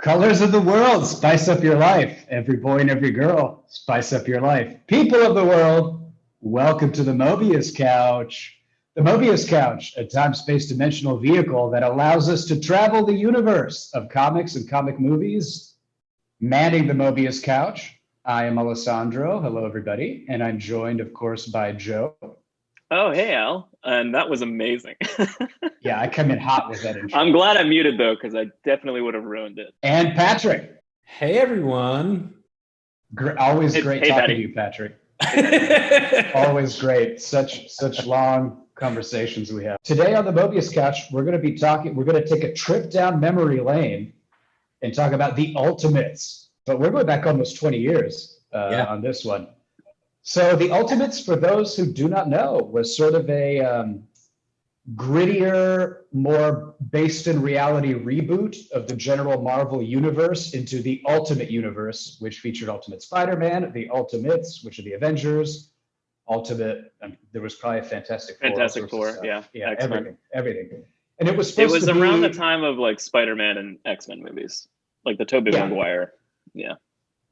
Colors of the world, spice up your life. Every boy and every girl, spice up your life. People of the world, welcome to the Mobius Couch. The Mobius Couch, a time-space dimensional vehicle that allows us to travel the universe of comics and comic movies. Manning the Mobius Couch, I am Alessandro. Hello, everybody. And I'm joined, of course, by Joe. Oh, hey, Al. And that was amazing. Yeah, I come in hot with that intro. I'm glad I muted, though, because I definitely would have ruined it. And Patrick. Hey, everyone. Always great hey, talking Patty. to you, Patrick. Always great. Such long conversations we have. Today on the Mobius Couch, we're going to take a trip down memory lane and talk about the Ultimates. But we're going back almost 20 years on this one. So the Ultimates, for those who do not know, was sort of a grittier, more based in reality reboot of the general Marvel universe into the Ultimate Universe, which featured Ultimate Spider-Man, the Ultimates, which are the Avengers, there was probably a Fantastic Four. Fantastic Four, yeah. Everything. And it was supposed to be... It was around the time of like Spider-Man and X-Men movies, like the Tobey Maguire. Yeah.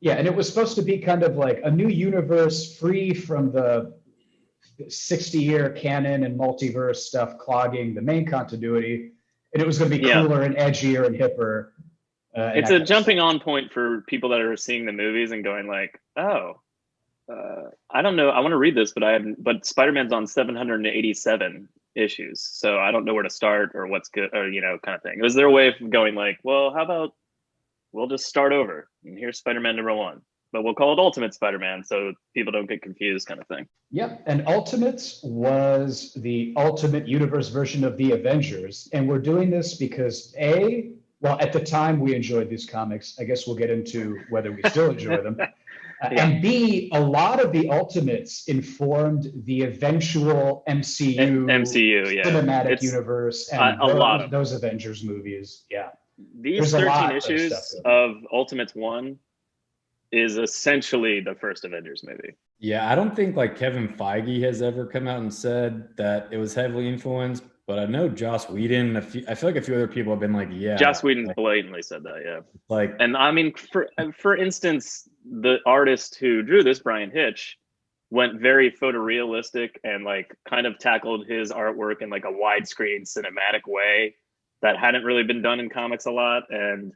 Yeah, and it was supposed to be kind of like a new universe free from the 60-year canon and multiverse stuff clogging the main continuity. And it was going to be cooler and edgier and hipper. It's a jumping on point for people that are seeing the movies and going like, oh, I don't know. I want to read this, but Spider-Man's on 787 issues. So I don't know where to start or what's good or, kind of thing. Was there a way of going like, well, how about we'll just start over and here's Spider-Man #1, but we'll call it Ultimate Spider-Man so people don't get confused kind of thing. Yep. And Ultimates was the Ultimate Universe version of the Avengers. And we're doing this because at the time we enjoyed these comics. I guess we'll get into whether we still enjoy them. And B, a lot of the Ultimates informed the eventual MCU cinematic universe and those Avengers movies. Yeah. These 13 issues of Ultimates 1 is essentially the first Avengers movie. Yeah, I don't think like Kevin Feige has ever come out and said that it was heavily influenced, but I know Joss Whedon, I feel like a few other people have been like, yeah. Joss Whedon blatantly said that, yeah. And I mean, for instance, the artist who drew this, Bryan Hitch, went very photorealistic and like kind of tackled his artwork in like a widescreen cinematic way that hadn't really been done in comics a lot. And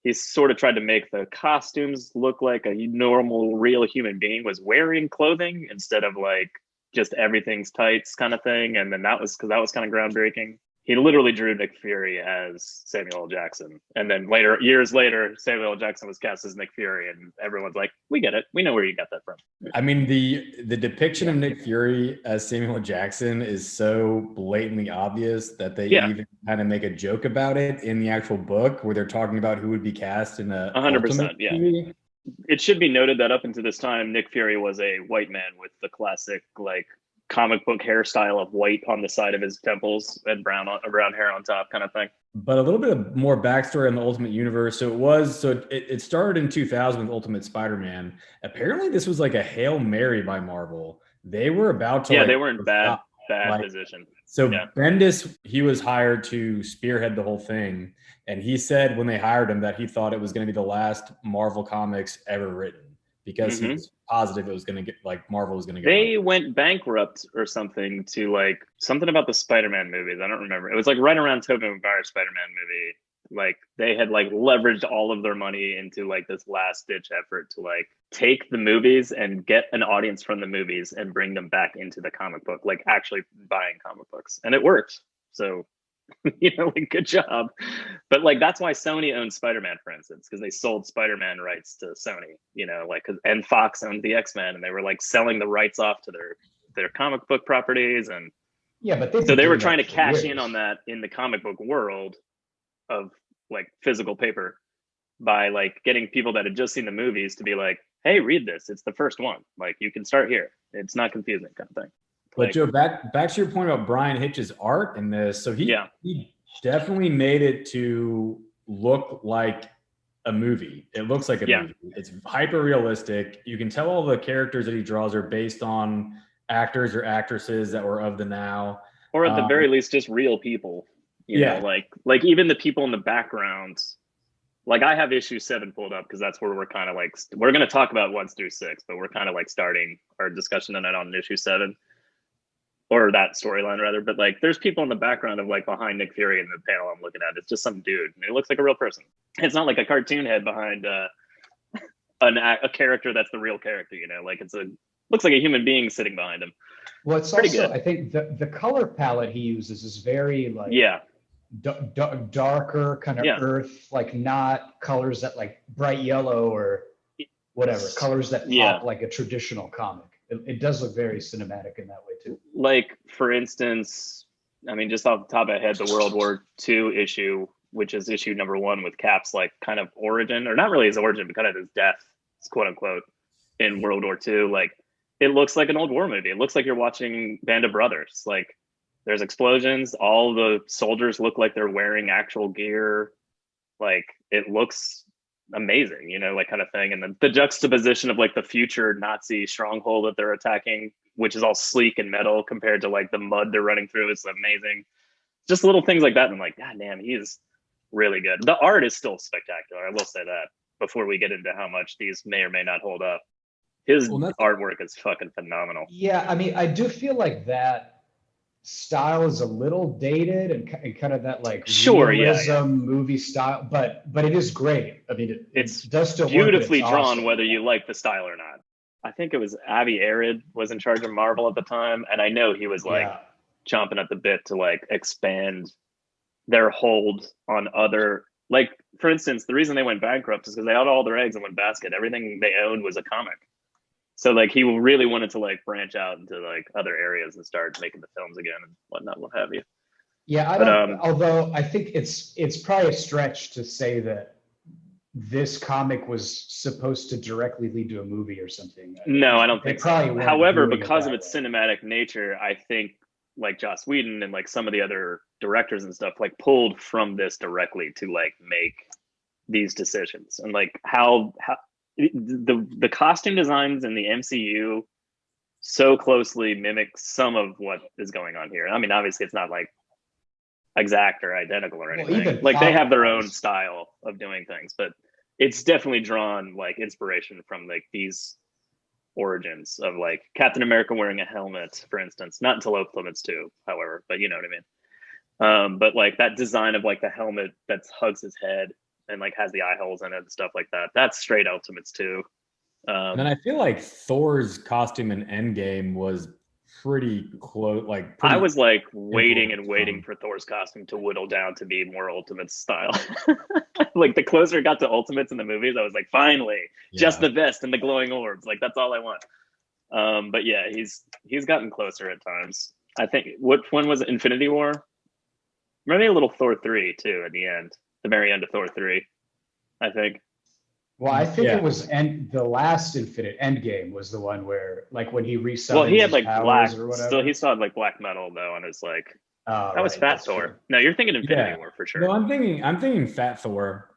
he sort of tried to make the costumes look like a normal, real human being was wearing clothing instead of like just everything's tights kind of thing. And then that was kind of groundbreaking. He literally drew Nick Fury as Samuel L. Jackson. And then years later, Samuel L. Jackson was cast as Nick Fury. And everyone's like, we get it. We know where you got that from. I mean, the depiction of Nick Fury as Samuel L. Jackson is so blatantly obvious that they even kind of make a joke about it in the actual book where they're talking about who would be cast in a 100%, yeah. TV. It should be noted that up until this time, Nick Fury was a white man with the classic, like, comic book hairstyle of white on the side of his temples and brown hair on top kind of thing. But a little bit of more backstory on the Ultimate Universe. It started in 2000 with Ultimate Spider-Man. Apparently this was like a Hail Mary by Marvel. They were about to they were in bad position. So Bendis, he was hired to spearhead the whole thing. And he said when they hired him that he thought it was going to be the last Marvel comics ever written because he was positive it was going to get like Marvel was going to go. They went bankrupt or something to like something about the Spider-Man movies. I don't remember. It was like right around Tobey Maguire's Spider-Man movie. Like they had like leveraged all of their money into like this last ditch effort to like take the movies and get an audience from the movies and bring them back into the comic book, like actually buying comic books. And it worked. So, like good job. But like, that's why Sony owned Spider-Man, for instance, because they sold Spider-Man rights to Sony, and Fox owned the X-Men and they were like selling the rights off to their comic book properties. And so they were trying to cash in on that in the comic book world of like physical paper by like getting people that had just seen the movies to be like, hey, read this. It's the first one. Like you can start here. It's not confusing kind of thing. But Joe, back to your point about Bryan Hitch's art in this. So he definitely made it to look like a movie. It looks like a movie. It's hyper realistic. You can tell all the characters that he draws are based on actors or actresses that were of the now. Or at the very least, just real people. Like even the people in the background like I have issue 7 pulled up because that's where we're kind of like, we're going to talk about 1 through 6, but we're kind of like starting our discussion tonight on issue 7, or that storyline rather. But like, there's people in the background of like behind Nick Fury in the panel I'm looking at. It's just some dude. And it looks like a real person. It's not like a cartoon head behind a character that's the real character, you know, like looks like a human being sitting behind him. Well, it's pretty also good. I think the color palette he uses is very like darker kind of earth, like not colors that like bright yellow or whatever, colors that pop like a traditional comic. It does look very cinematic in that way too. Like for instance, I mean, just off the top of my head, the World War II issue, which is issue number 1 with Cap's like kind of origin, or not really his origin, but kind of his death, quote unquote, in World War II. Like it looks like an old war movie. It looks like you're watching Band of Brothers. Like there's explosions. All the soldiers look like they're wearing actual gear. Like it looks amazing, you know, like kind of thing. And the juxtaposition of like the future Nazi stronghold that they're attacking, which is all sleek and metal compared to like the mud they're running through, is amazing. Just little things like that. And I'm like, God damn, he is really good. The art is still spectacular. I will say that before we get into how much these may or may not hold up. His artwork is fucking phenomenal. Yeah, I mean, I do feel like that style is a little dated and kind of that like realism movie style, but it is great. I mean, it does still beautifully work, drawn, awesome. Whether you like the style or not. I think it was Avi Arad was in charge of Marvel at the time, and I know he was like chomping at the bit to like expand their hold on other, like for instance, the reason they went bankrupt is because they had all their eggs in one basket. Everything they owned was a comic. So like he really wanted to like branch out into like other areas and start making the films again and whatnot, what have you. Yeah, although I think it's probably a stretch to say that this comic was supposed to directly lead to a movie or something. No, I don't think so. However, because of its cinematic nature, I think like Joss Whedon and like some of the other directors and stuff like pulled from this directly to like make these decisions. And like how the costume designs in the MCU so closely mimic some of what is going on here. I mean, obviously it's not like exact or identical or anything. Well, like they have their own style of doing things, but it's definitely drawn like inspiration from like these origins of like Captain America wearing a helmet, for instance. Not until Ultimates 2, however, but you know what I mean. But like that design of like the helmet that hugs his head and like has the eye holes in it and stuff like that. That's straight Ultimates 2. And I feel like Thor's costume in Endgame was pretty close. I was like waiting for Thor's costume to whittle down to be more Ultimates style. Like the closer it got to Ultimates in the movies, I was like, finally, just the vest and the glowing orbs. Like that's all I want. But yeah, he's gotten closer at times. I think which one was it? Infinity War? Maybe a little Thor 3 too at the end. The very end of Thor 3, I think. Well, I think it was the last Endgame was the one where, like, when he resummoned. Well, he had like black. Or whatever. Still, he still had like black metal though on his like. That was Fat Thor. True. No, you're thinking Infinity War for sure. No, I'm thinking Fat Thor.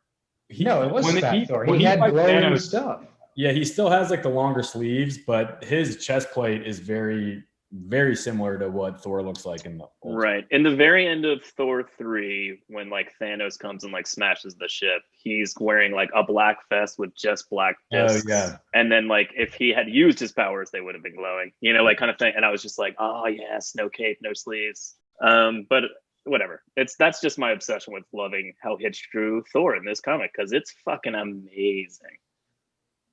No, it was Fat Thor. He had glowing stuff. Yeah, he still has like the longer sleeves, but his chest plate is very, very similar to what Thor looks like in the right. In the very end of Thor 3, when like Thanos comes and like smashes the ship, he's wearing like a black vest with just black discs. Oh yeah. And then like if he had used his powers, they would have been glowing, you know, like kind of thing. And I was just like, oh yes, no cape, no sleeves. But whatever. That's just my obsession with loving how Hitch drew Thor in this comic, because it's fucking amazing.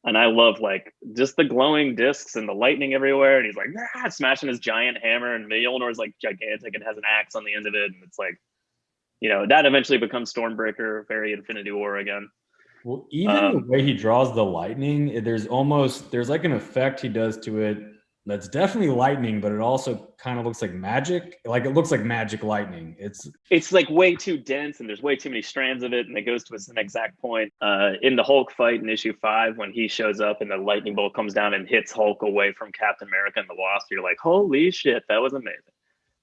And I love like just the glowing discs and the lightning everywhere. And he's like smashing his giant hammer, and Mjolnir's like gigantic and has an axe on the end of it. And it's like, you know, that eventually becomes Stormbreaker, very Infinity War again. Well, even the way he draws the lightning, there's like an effect he does to it that's definitely lightning, but it also kind of looks like magic. Like it looks like magic lightning. It's like way too dense, and there's way too many strands of it, and it goes to an exact point. In the Hulk fight in issue 5, when he shows up and the lightning bolt comes down and hits Hulk away from Captain America and the Wasp, you're like, holy shit, that was amazing.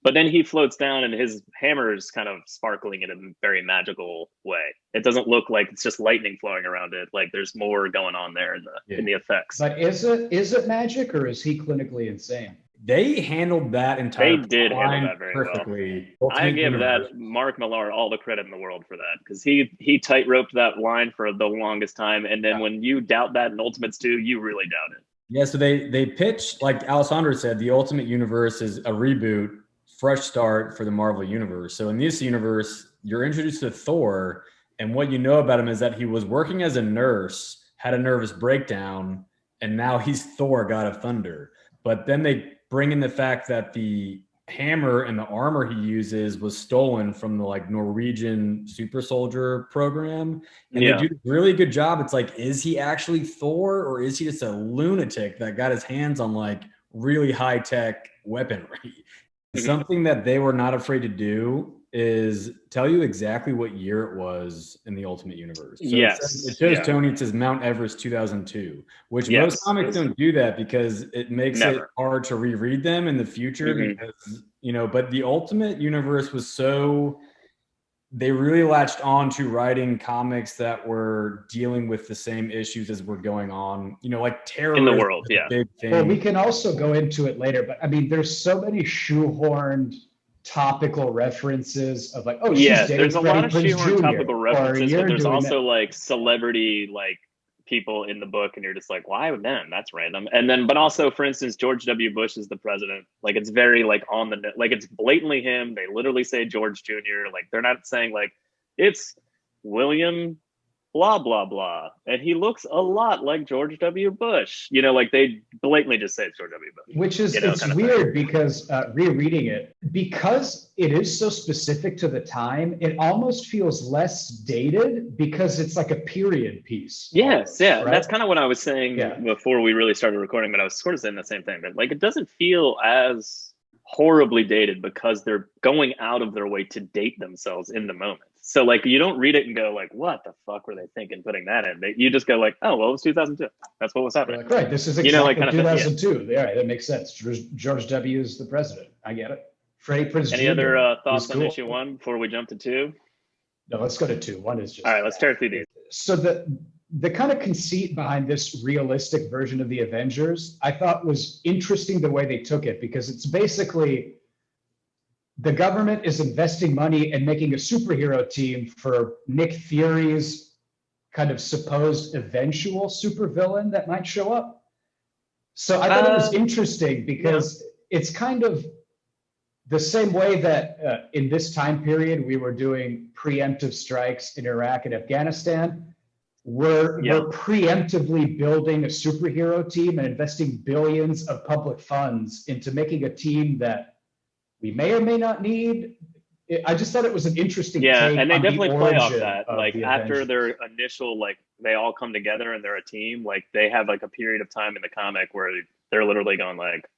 But then he floats down and his hammer is kind of sparkling in a very magical way. It doesn't look like it's just lightning flowing around it. Like there's more going on there in the effects. But is it magic, or is he clinically insane? they handled that entire. They did handle that very perfectly. Well. I give that Mark Millar all the credit in the world for that, because he tight-roped that line for the longest time, and then when you doubt that in Ultimates 2, you really doubt it. Yeah, so they pitched, like Alessandro said, the Ultimate Universe is a reboot, fresh start for the Marvel Universe. So in this universe, you're introduced to Thor, and what you know about him is that he was working as a nurse, had a nervous breakdown, and now he's Thor, God of Thunder. But then they bring in the fact that the hammer and the armor he uses was stolen from the like Norwegian super soldier program, and they do a really good job. It's like, is he actually Thor, or is he just a lunatic that got his hands on like really high-tech weaponry? Something that they were not afraid to do is tell you exactly what year it was in the Ultimate Universe. So it shows Tony, it says Mount Everest 2002, which most comics don't do that because it makes it hard to reread them in the future because, but the Ultimate Universe was so, they really latched on to writing comics that were dealing with the same issues as were going on, like terror in the world. Big thing. Well, we can also go into it later, but I mean, there's so many shoehorned topical references of like, there's a lot of shoehorned topical references, but there's also like celebrity like people in the book, and you're just like, why them? That's random. And then, but also, for instance, George W. Bush is the president. Like, it's very like on the like, it's blatantly him. They literally say George Jr. Like, they're not saying like it's William blah blah blah, and he looks a lot like George W. Bush. Like they blatantly just say it's George W. Bush, which is it's weird because rereading it, because it is so specific to the time, it almost feels less dated because it's like a period piece. Yes, right? That's kind of what I was saying before we really started recording, but I was sort of saying the same thing. But like, it doesn't feel as horribly dated because they're going out of their way to date themselves in the moment. So like, you don't read it and go like, what the fuck were they thinking putting that in? You just go like, oh, well, it was 2002. That's what was happening. Like, right. This is exactly like 2002. Yeah, that makes sense. George W. is the president. I get it. Freddie Prinze Jr. Any other thoughts on issue 1 before we jump to 2? No, let's go to 2. 1 is just... All right, let's tear through these. So the kind of conceit behind this realistic version of the Avengers, I thought was interesting the way they took it, because it's basically the government is investing money and making a superhero team for Nick Fury's kind of supposed eventual supervillain that might show up. So I thought it was interesting because it's kind of the same way that in this time period we were doing preemptive strikes in Iraq and Afghanistan. We're preemptively building a superhero team and investing billions of public funds into making a team that we may or may not need. I just thought it was an interesting take and they definitely play off that. Like after Avengers. Their initial, like they all come together and they're a team, like they have like a period of time in the comic where they're literally going like,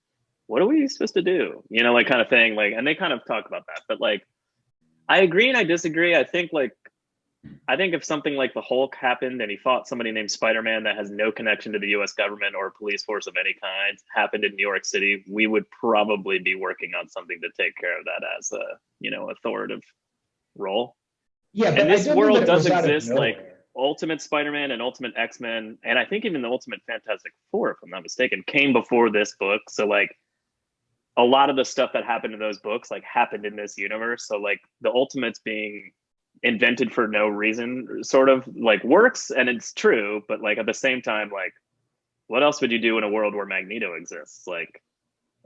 what are we supposed to do? Like kind of thing. Like, and they kind of talk about that, but like, I agree and I disagree. I think if something like the Hulk happened and he fought somebody named Spider-Man that has no connection to the US government or police force of any kind, happened in New York City, we would probably be working on something to take care of that as a, authoritative role. Yeah, but and this world does exist, like Ultimate Spider-Man and Ultimate X-Men, and I think even the Ultimate Fantastic Four, if I'm not mistaken, came before this book. So like a lot of the stuff that happened in those books like happened in this universe. So like the Ultimates being invented for no reason sort of like works, and it's true, but like at the same time, like what else would you do in a world where Magneto exists? Like,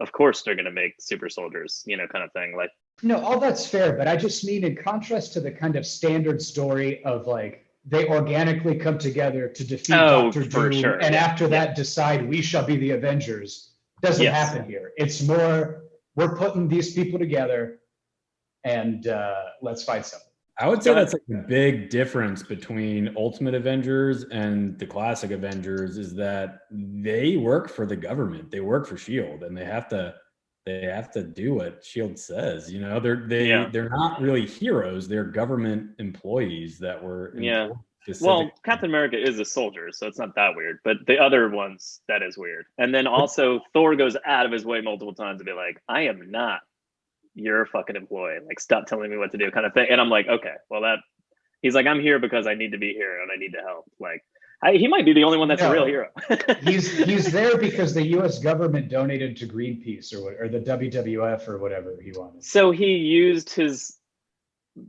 of course they're going to make super soldiers, kind of thing. Like, no, all that's fair, but I just mean in contrast to the kind of standard story of like they organically come together to defeat Dr. Doom, and after that decide we shall be the Avengers. Doesn't happen here. It's more, we're putting these people together and let's fight something. I would say that's like the big difference between Ultimate Avengers and the classic Avengers is that they work for the government. They work for SHIELD, and they have to do what SHIELD says. They're not really heroes. They're government employees that were Well, Captain America is a soldier, so it's not that weird. But the other ones, that is weird. And then also Thor goes out of his way multiple times to be like, I am not your fucking employee. Like, stop telling me what to do, kind of thing. And I'm like, okay, well he's like, I'm here because I need to be here and I need to help. Like, He might be the only one that's a real hero. he's there because the U.S. government donated to Greenpeace or the WWF or whatever he wanted. So he used his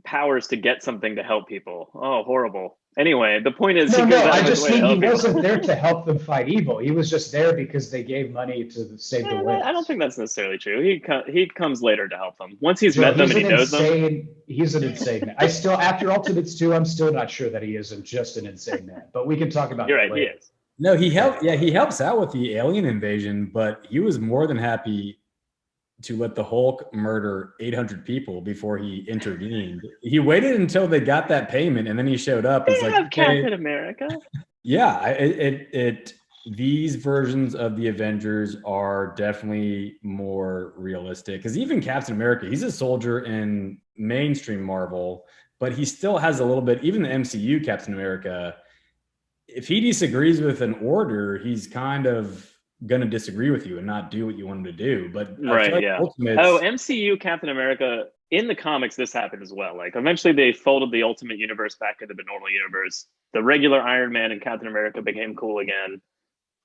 powers to get something to help people. Oh, horrible. Anyway, the point is, I just mean he wasn't there to help them fight evil. He was just there because they gave money to save the world. I don't think that's necessarily true. He comes later to help them. Once he's met them and he knows them. He's an insane man. After Ultimates 2, I'm still not sure that he isn't just an insane man. But we can talk about You're that right, later. he is. No, he helps out with the alien invasion, but he was more than happy to let the Hulk murder 800 people before he intervened. He waited until they got that payment, and then he showed up. They have Captain America. Yeah, these versions of the Avengers are definitely more realistic, because even Captain America, he's a soldier in mainstream Marvel, but he still has a little bit, even the MCU Captain America, if he disagrees with an order, he's kind of going to disagree with you and not do what you want him to do. But MCU Captain America, in the comics, this happened as well. Like, eventually they folded the Ultimate Universe back into the normal universe. The regular Iron Man and Captain America became cool again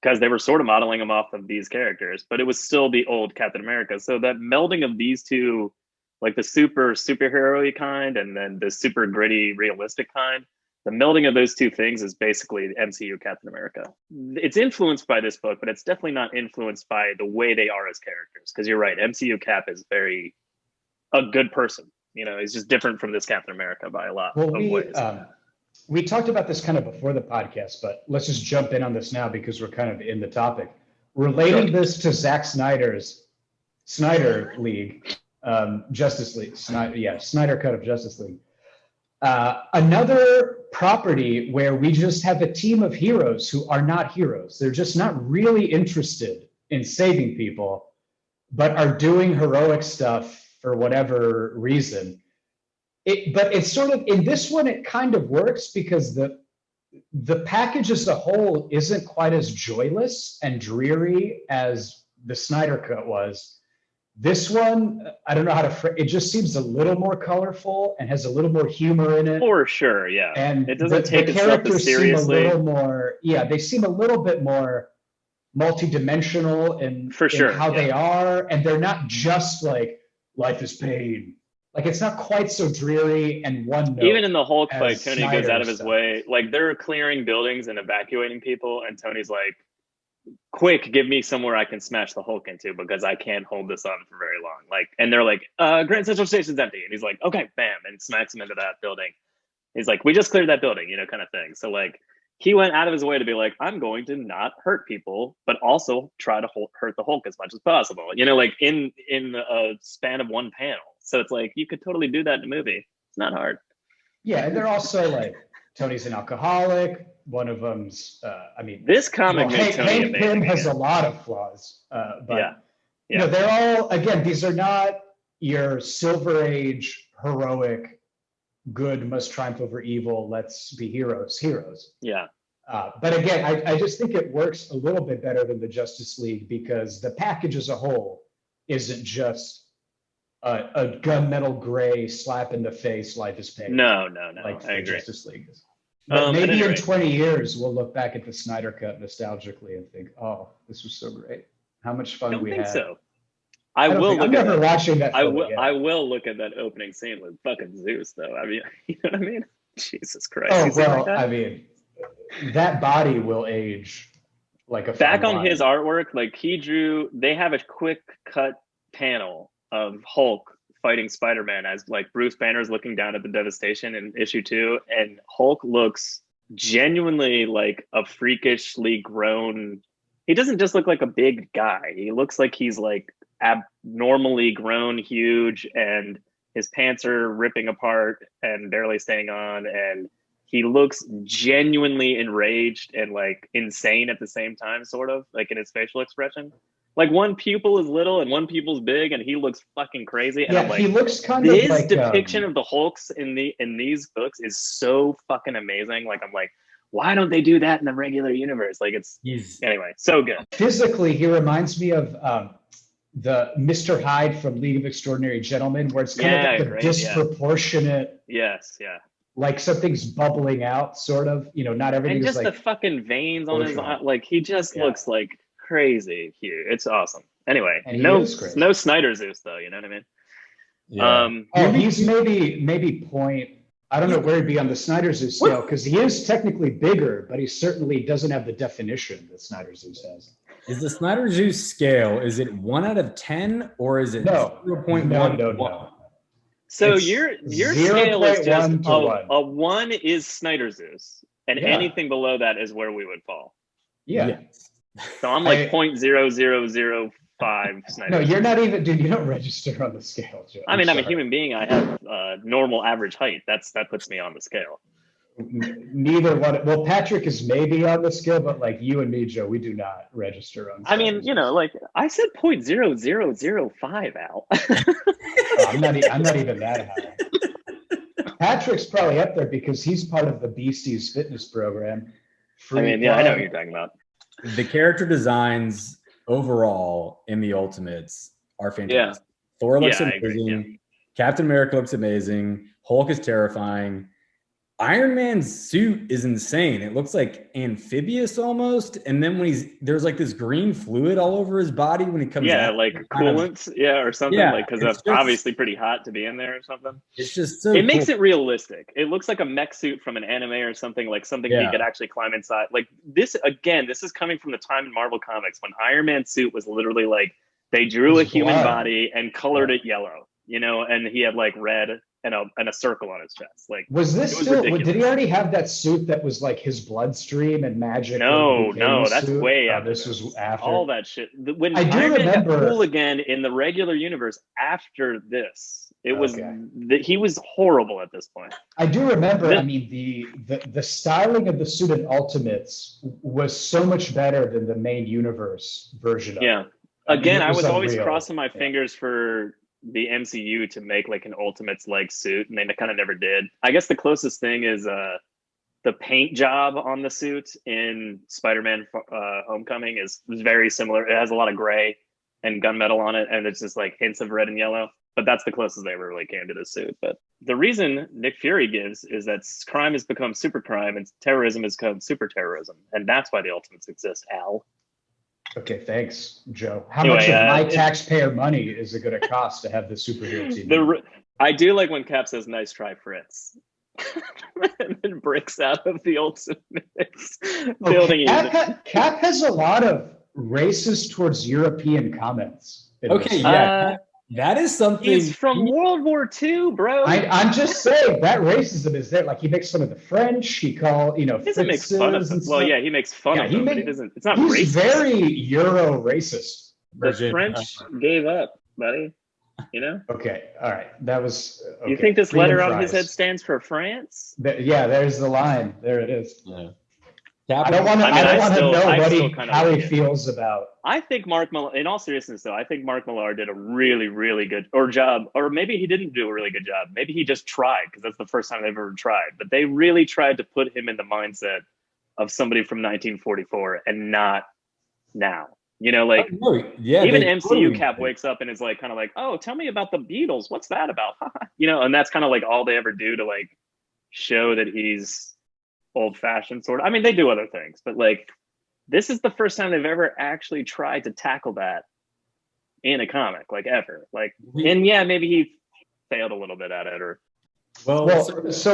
because they were sort of modeling them off of these characters, but it was still the old Captain America. So that melding of these two, like the superhero-y kind and then the super gritty, realistic kind, the melding of those two things is basically MCU Captain America. It's influenced by this book, but it's definitely not influenced by the way they are as characters. Because you're right, MCU Cap is a good person. You know, he's just different from this Captain America by a lot of ways. We talked about this kind of before the podcast, but let's just jump in on this now because we're kind of in the topic. Relating this to Zack Snyder's Snyder League, Justice League, Snyder Cut of Justice League. Another property where we just have a team of heroes who are not heroes. They're just not really interested in saving people, but are doing heroic stuff for whatever reason. But it's sort of, in this one, it kind of works because the package as a whole isn't quite as joyless and dreary as the Snyder Cut was. This one, I don't know how to it just seems a little more colorful and has a little more humor in it. For sure, yeah. And it doesn't take itself as seriously. Seem a little more, they seem a little bit more multidimensional in how they are. And they're not just like, life is pain. Like, it's not quite so dreary and one note. Even in the Hulk fight, Tony goes out of his way. Like, they're clearing buildings and evacuating people, and Tony's like, quick, give me somewhere I can smash the Hulk into because I can't hold this on for very long. Like, and they're like, Grand Central Station's empty. And he's like, okay, bam, and smacks him into that building. He's like, we just cleared that building, kind of thing. So, like, he went out of his way to be like, I'm going to not hurt people, but also try to hurt the Hulk as much as possible. Like in a span of one panel. So it's like, you could totally do that in a movie. It's not hard. Yeah, and they're also like, Tony's an alcoholic. One of them's, this comic made Tony amazing. Pym has a lot of flaws, but they're all, again, these are not your Silver Age heroic, good must triumph over evil, let's be heroes. Yeah. But again, I just think it works a little bit better than the Justice League because the package as a whole isn't just a gunmetal gray slap in the face, life is pain. No, like I agree. Justice League is. But maybe in 20 years, we'll look back at the Snyder Cut nostalgically and think, oh, this was so great. How much fun we had. I don't think so. I'm never watching that film again. I will look at that opening scene with fucking Zeus, though. I mean, you know what I mean? Jesus Christ. Oh, well, I mean, that body will age like a back on his artwork, like they have a quick cut panel of Hulk fighting Spider-Man as like Bruce Banner's looking down at the devastation in issue 2, and Hulk looks genuinely like a freakishly grown. He doesn't just look like a big guy. He looks like he's like abnormally grown, huge, and his pants are ripping apart and barely staying on, and he looks genuinely enraged and like insane at the same time, sort of like in his facial expression. Like, one pupil is little and one pupil's big, and he looks fucking crazy. And I'm like, he looks kind of like... His depiction of the Hulks in these books is so fucking amazing. Like, I'm like, why don't they do that in the regular universe? Like, anyway, so good. Physically, he reminds me of the Mr. Hyde from League of Extraordinary Gentlemen, where it's kind of like a disproportionate... Yes, yeah. like something's bubbling out, sort of. Not everything And is just like the fucking veins on his kosher. eye, like he just looks like crazy huge. It's awesome. Anyway, And he no is crazy. no Snyder Zeus though, you know what I mean? Yeah. He's maybe point. I don't know where he'd be on the Snyder Zeus scale, because he is technically bigger, but he certainly doesn't have the definition that Snyder Zeus has. Is the Snyder Zeus scale, is it 1 out of 10 or is it 0.1? No. So It's your scale is just 0.1 to 1. a 1 is Snyder Zeus, and anything below that is where we would fall. Yeah. Yes. So I'm like 0.0005 Snyder. No, you're not even, dude. You don't register on the scale, Joe. I mean, I'm a human being. I have normal average height. That puts me on the scale. Neither one. Well, Patrick is maybe on the scale, but like you and me, Joe, we do not register on. I mean, like I said, 0.0005, Al. I'm not even that high. Patrick's probably up there because he's part of the Beasties fitness program. I mean, I know what you're talking about. The character designs overall in the Ultimates are fantastic. Yeah. Thor looks amazing. Yeah. Captain America looks amazing. Hulk is terrifying. Iron Man's suit is insane. It looks like amphibious almost. And then when there's like this green fluid all over his body when he comes out. Like coolant, or something. Yeah, like, because that's obviously pretty hot to be in there or something. It's just so It makes it realistic. It looks like a mech suit from an anime or something, like something he could actually climb inside. Like this, again, this is coming from the time in Marvel Comics when Iron Man's suit was literally like, they drew a human body and colored it yellow, and he had like red and a circle on his chest. Like, was this still? Did he already have that suit that was like his bloodstream and magic? No, that's way after. This was after all that shit. When I do Iron Man remember got cool again in the regular universe after this, it was he was horrible at this point. I do remember. I mean, the styling of the suit in Ultimates was so much better than the main universe version of it. Again, I was always crossing my fingers for the MCU to make like an Ultimates like suit, and they kind of never did. I guess the closest thing is the paint job on the suit in Spider-Man Homecoming was very similar. It has a lot of gray and gunmetal on it, and it's just like hints of red and yellow. But that's the closest they ever really came to the suit. But the reason Nick Fury gives is that crime has become super crime and terrorism has become super terrorism, and that's why the Ultimates exist, Al. Okay, thanks, Joe. How much of my taxpayer money is it going to cost to have the superhero team? I do like when Cap says, "Nice try, Fritz," and then breaks out of the Ultimates building. Cap has a lot of racist towards European comments. That is something. He's from World War II, bro. I'm just saying that racism is there. Like he makes fun of the French. He he doesn't make fun of them. Well, he makes fun of them, but he doesn't. It's not racist. He's very Euro racist. The French gave up, buddy. Okay, all right. That was. Okay. You think this letter on his head stands for France? There's the line. There it is. Yeah. I don't want to know how he feels about. I think Mark Millar, in all seriousness, though, I think Mark Millar did a really, really good job, or maybe he didn't do a really good job. Maybe he just tried because that's the first time they've ever tried. But they really tried to put him in the mindset of somebody from 1944 and not now. Even MCU Cap wakes up and is like, kind of like, oh, tell me about the Beatles. What's that about? And that's kind of like all they ever do to like show that he's old-fashioned sort of. I mean, they do other things, but like this is the first time they've ever actually tried to tackle that in a comic, like ever. Like, and maybe he failed a little bit at it, or so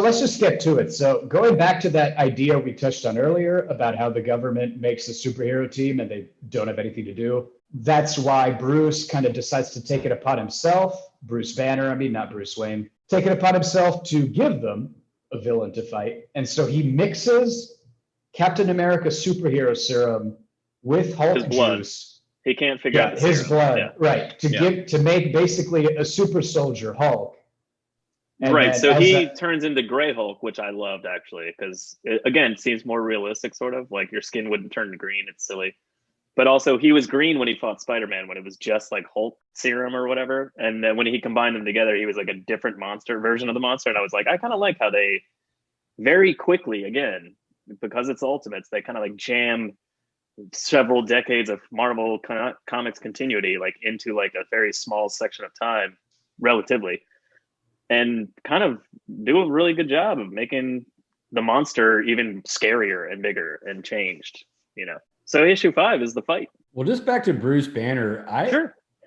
let's just get to it. So going back to that idea we touched on earlier about how the government makes a superhero team and they don't have anything to do. That's why Bruce kind of decides to take it upon himself. Bruce Banner, not Bruce Wayne, take it upon himself to give them a villain to fight. And so he mixes Captain America superhero serum with Hulk juice. He can't figure out his blood, right? To make basically a super soldier Hulk. And so he turns into Gray Hulk, which I loved actually, because it seems more realistic, sort of like your skin wouldn't turn green. It's silly. But also he was green when he fought Spider-Man, when it was just like Hulk serum or whatever. And then when he combined them together, he was like a different monster version of the monster. And I was like, I kind of like how they very quickly, again, because it's Ultimates, they kind of like jam several decades of Marvel comics continuity like into like a very small section of time, relatively. and kind of do a really good job of making the monster even scarier and bigger and changed, So issue 5 is the fight. Well, just back to Bruce Banner.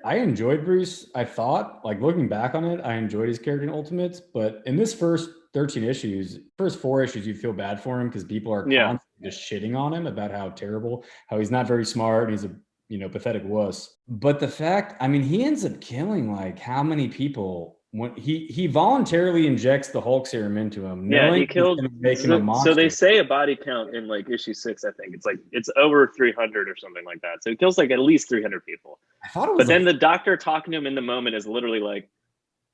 I enjoyed Bruce. I thought, like, looking back on it, I enjoyed his character in Ultimates. But in this first 13 issues, first 4 issues, you feel bad for him because people are constantly just shitting on him about how terrible, how he's not very smart, and he's a pathetic wuss. But the fact, I mean, he ends up killing like how many people when he voluntarily injects the Hulk serum into him. Yeah, he killed. Make him a monster. So they say a body count in like issue 6, I think it's over 300 or something like that. So he kills like at least 300 people. I thought it was. But then the doctor talking to him in the moment is literally like,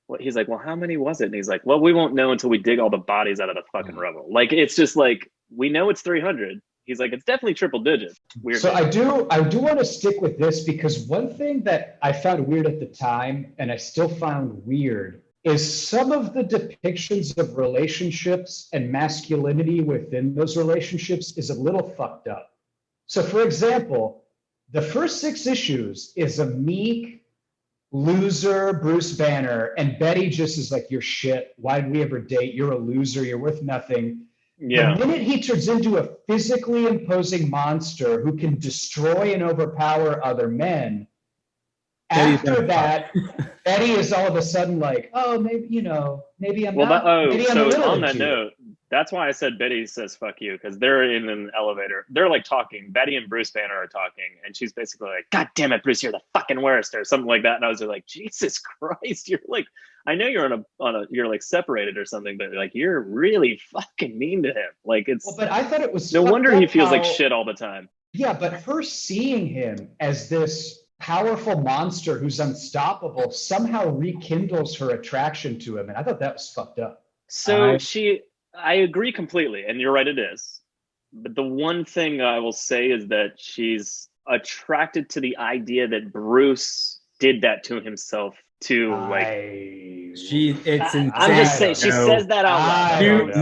"What?" He's like, "Well, how many was it?" And he's like, "Well, we won't know until we dig all the bodies out of the fucking rubble." Like, it's just like, we know it's 300. He's like, it's definitely triple digits. Weird. So I do want to stick with this because one thing that I found weird at the time, and I still found weird, is some of the depictions of relationships and masculinity within those relationships is a little fucked up. So for example, the first 6 issues is a meek loser Bruce Banner, and Betty just is like, "You're shit. Why did we ever date? You're a loser. You're worth nothing." Yeah. The minute he turns into a physically imposing monster who can destroy and overpower other men, after that, Betty is all of a sudden like, "Oh, maybe I'm not." Maybe I'm a little on that note, that's why I said Betty says "fuck you," because they're in an elevator. They're like talking. Betty and Bruce Banner are talking, and she's basically like, "God damn it, Bruce, you're the fucking worst," or something like that. And I was like, "Jesus Christ, you're like." I know you're you're like separated or something, but like you're really fucking mean to him. Like it's. Well, but I thought it was. No wonder he feels like shit all the time. Yeah, but her seeing him as this powerful monster who's unstoppable somehow rekindles her attraction to him, and I thought that was fucked up. So I agree completely, and you're right, it is. But the one thing I will say is that she's attracted to the idea that Bruce did that to himself. It's insane. I'm just saying, she says that out loud.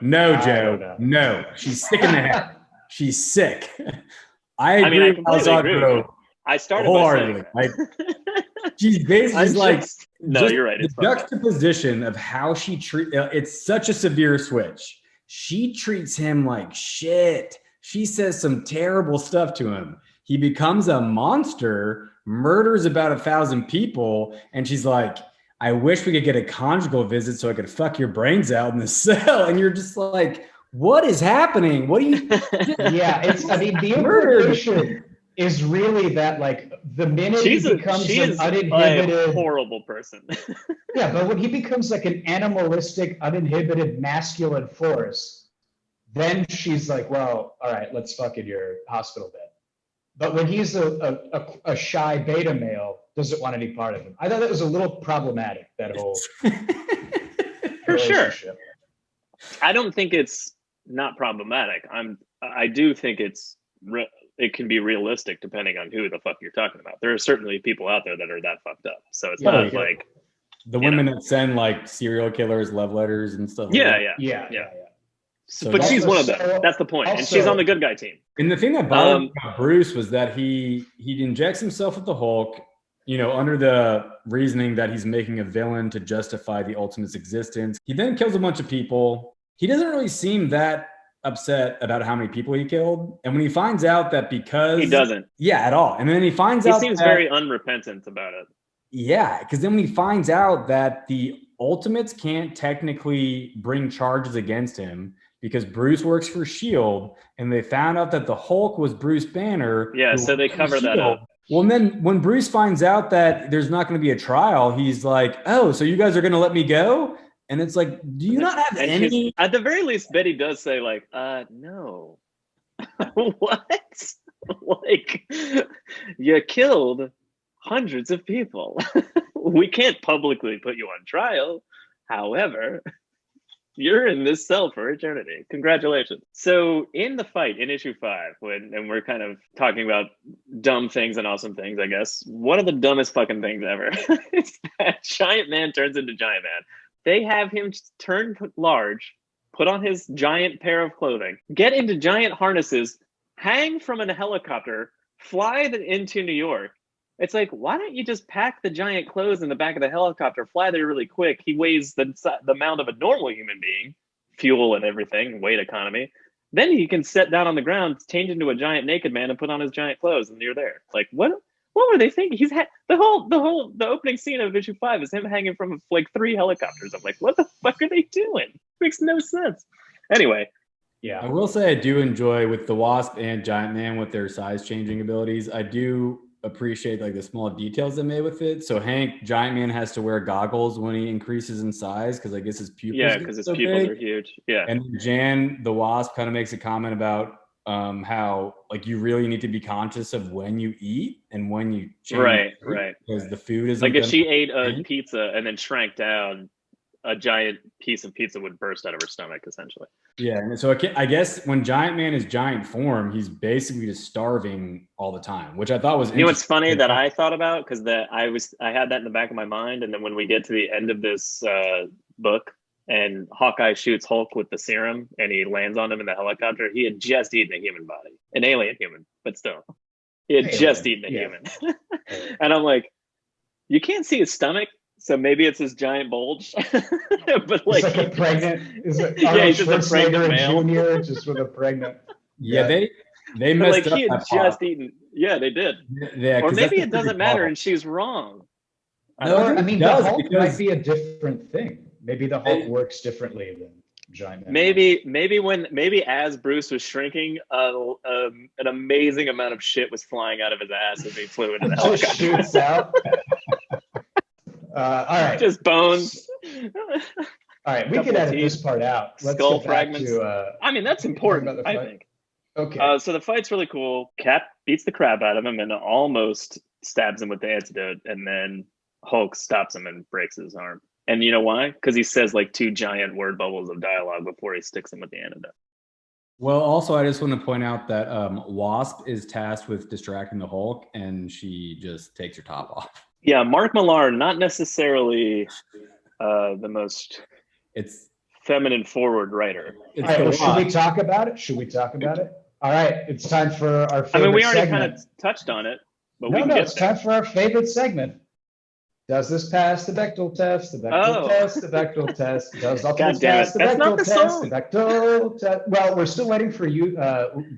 No, Joe. No, she's sick in the head. She's sick. I agree with Alessandro. I started wholeheartedly. She's basically no, you're right. It's the juxtaposition of how she treats. It's such a severe switch. She treats him like shit. She says some terrible stuff to him. He becomes a monster, murders about 1,000 people, and she's like, "I wish we could get a conjugal visit so I could fuck your brains out in the cell." And you're just like, "What is happening? What do you?" Yeah, the implication is really that, like, the minute he becomes an uninhibited, a horrible person. Yeah, but when he becomes like an animalistic, uninhibited, masculine force, then she's like, "Well, all right, let's fuck in your hospital bed." But when he's a shy beta male, doesn't want any part of him. I thought that was a little problematic, that whole For sure. I don't think it's not problematic. I do think it can be realistic depending on who the fuck you're talking about. There are certainly people out there that are that fucked up. So it's not like the women that send like serial killers love letters and stuff. Yeah. So but she's one of them. That's the point. And she's on the good guy team. And the thing that bothered me about Bruce was that he injects himself with the Hulk, under the reasoning that he's making a villain to justify the Ultimate's existence. He then kills a bunch of people. He doesn't really seem that upset about how many people he killed. And when he finds out that because... He doesn't. Yeah, at all. And then he finds out... He seems very unrepentant about it. Yeah, because then when he finds out that the Ultimates can't technically bring charges against him because Bruce works for S.H.I.E.L.D., and they found out that the Hulk was Bruce Banner. Yeah, so they cover that up. Well, and then when Bruce finds out that there's not going to be a trial, he's like, "Oh, so you guys are going to let me go?" And it's like, do you not have any... At the very least, Betty does say, like, no. What? Like, you killed hundreds of people. We can't publicly put you on trial. However, you're in this cell for eternity. Congratulations. So in the fight in issue 5, and we're kind of talking about dumb things and awesome things, I guess, one of the dumbest fucking things ever is that Giant Man turns into Giant Man. They have him turn large, put on his giant pair of clothing, get into giant harnesses, hang from a helicopter, fly into New York, It's like, why don't you just pack the giant clothes in the back of the helicopter, fly there really quick? He weighs the amount of a normal human being, fuel and everything, weight economy. Then he can sit down on the ground, change into a giant naked man, and put on his giant clothes, and you're there. Like, what were they thinking? He's the opening scene of issue 5 is him hanging from like 3 helicopters. I'm like, what the fuck are they doing? It makes no sense. Anyway. Yeah, I will say I do enjoy with the Wasp and Giant Man with their size changing abilities. I do appreciate like the small details they made with it. So Hank, Giant Man has to wear goggles when he increases in size because I guess his pupils. Yeah, because his pupils are huge. Yeah. And Jan, the Wasp, kind of makes a comment about how like you really need to be conscious of when you eat and when you change. Right. Because the food is like if she ate a pizza and then shrank down, a giant piece of pizza would burst out of her stomach, essentially. Yeah, and so I guess when Giant Man is giant form, he's basically just starving all the time, which I thought was. You know what's funny that I thought about, because I had that in the back of my mind, and then when we get to the end of this book, and Hawkeye shoots Hulk with the serum, and he lands on him in the helicopter, he had just eaten a human body, an alien human, but still, he had just eaten a human, and I'm like, you can't see his stomach. So maybe it's his giant bulge, but like, it's like a pregnant. Is it he's just a pregnant male, junior, just with a pregnant. Yeah, they messed like up. He had just eaten. Yeah, they did. Yeah, or maybe it doesn't matter, and she's wrong. No, I mean the Hulk might be a different thing. Maybe the Hulk works differently than Giant Man. Maybe as Bruce was shrinking, an amazing amount of shit was flying out of his ass as he flew into the helicopter. Shoots out. All right. Just bones. All right, we can edit this part out. Let's skull get back fragments. To, I mean, that's important, I think. Okay. So the fight's really cool. Cap beats the crap out of him and almost stabs him with the antidote, and then Hulk stops him and breaks his arm. And you know why? Because he says like 2 giant word bubbles of dialogue before he sticks him with the antidote. Well, also, I just want to point out that Wasp is tasked with distracting the Hulk, and she just takes her top off. Yeah, Mark Millar, not necessarily the most feminine forward writer. All right, well, should we talk about it? All right, it's time for our favorite segment. I mean, we already kind of touched on it, but it's time for our favorite segment. Does this pass the Bechdel test? The Bechdel test, the Bechdel test. Does Optimus pass the Bechdel test? The Bechdel test. Well, we're still waiting for you,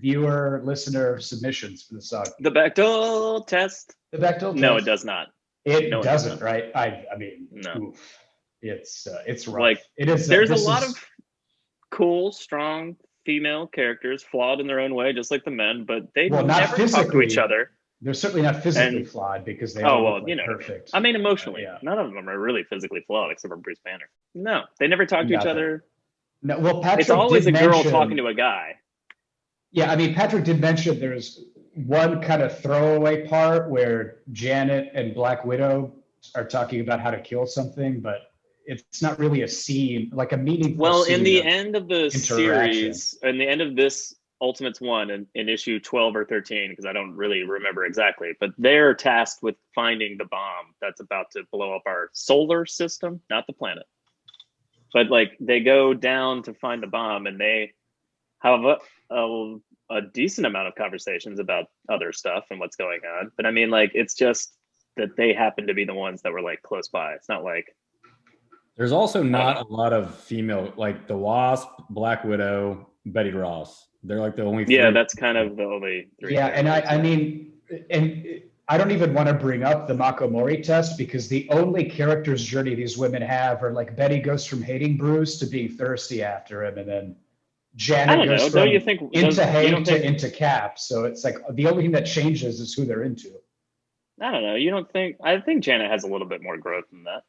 viewer, listener submissions for the song. The Bechdel test. The Bechdel test. No, it does not. It doesn't, right? I mean, no. Oof. It's rough. Like it is. There's a lot of cool, strong female characters, flawed in their own way, just like the men, but they never talk to each other. They're certainly not physically flawed because they are perfect. I mean, emotionally, none of them are really physically flawed except for Bruce Banner. No, they never talk to each other. No, well, Patrick. It's always a girl talking to a guy. Yeah, I mean, Patrick did mention there's one kind of throwaway part where Janet and Black Widow are talking about how to kill something, but it's not really a scene, like a meaningful. Well, scene in the end of the series, in the end of this Ultimates 1 in issue 12 or 13, because I don't really remember exactly, but they're tasked with finding the bomb that's about to blow up our solar system, not the planet. But like they go down to find the bomb, and they have a decent amount of conversations about other stuff and what's going on. But I mean, like, it's just that they happen to be the ones that were like close by. It's not like there's also not a lot of female, like the Wasp, Black Widow, Betty Ross. They're like the only. Yeah, that's kind of the only 3. Yeah, and I mean, and I don't even want to bring up the Mako Mori test because the only character's journey these women have are like Betty goes from hating Bruce to being thirsty after him, and then Janet goes from into Hank to into Cap. So it's like the only thing that changes is who they're into. I don't know. You don't think? I think Janet has a little bit more growth than that.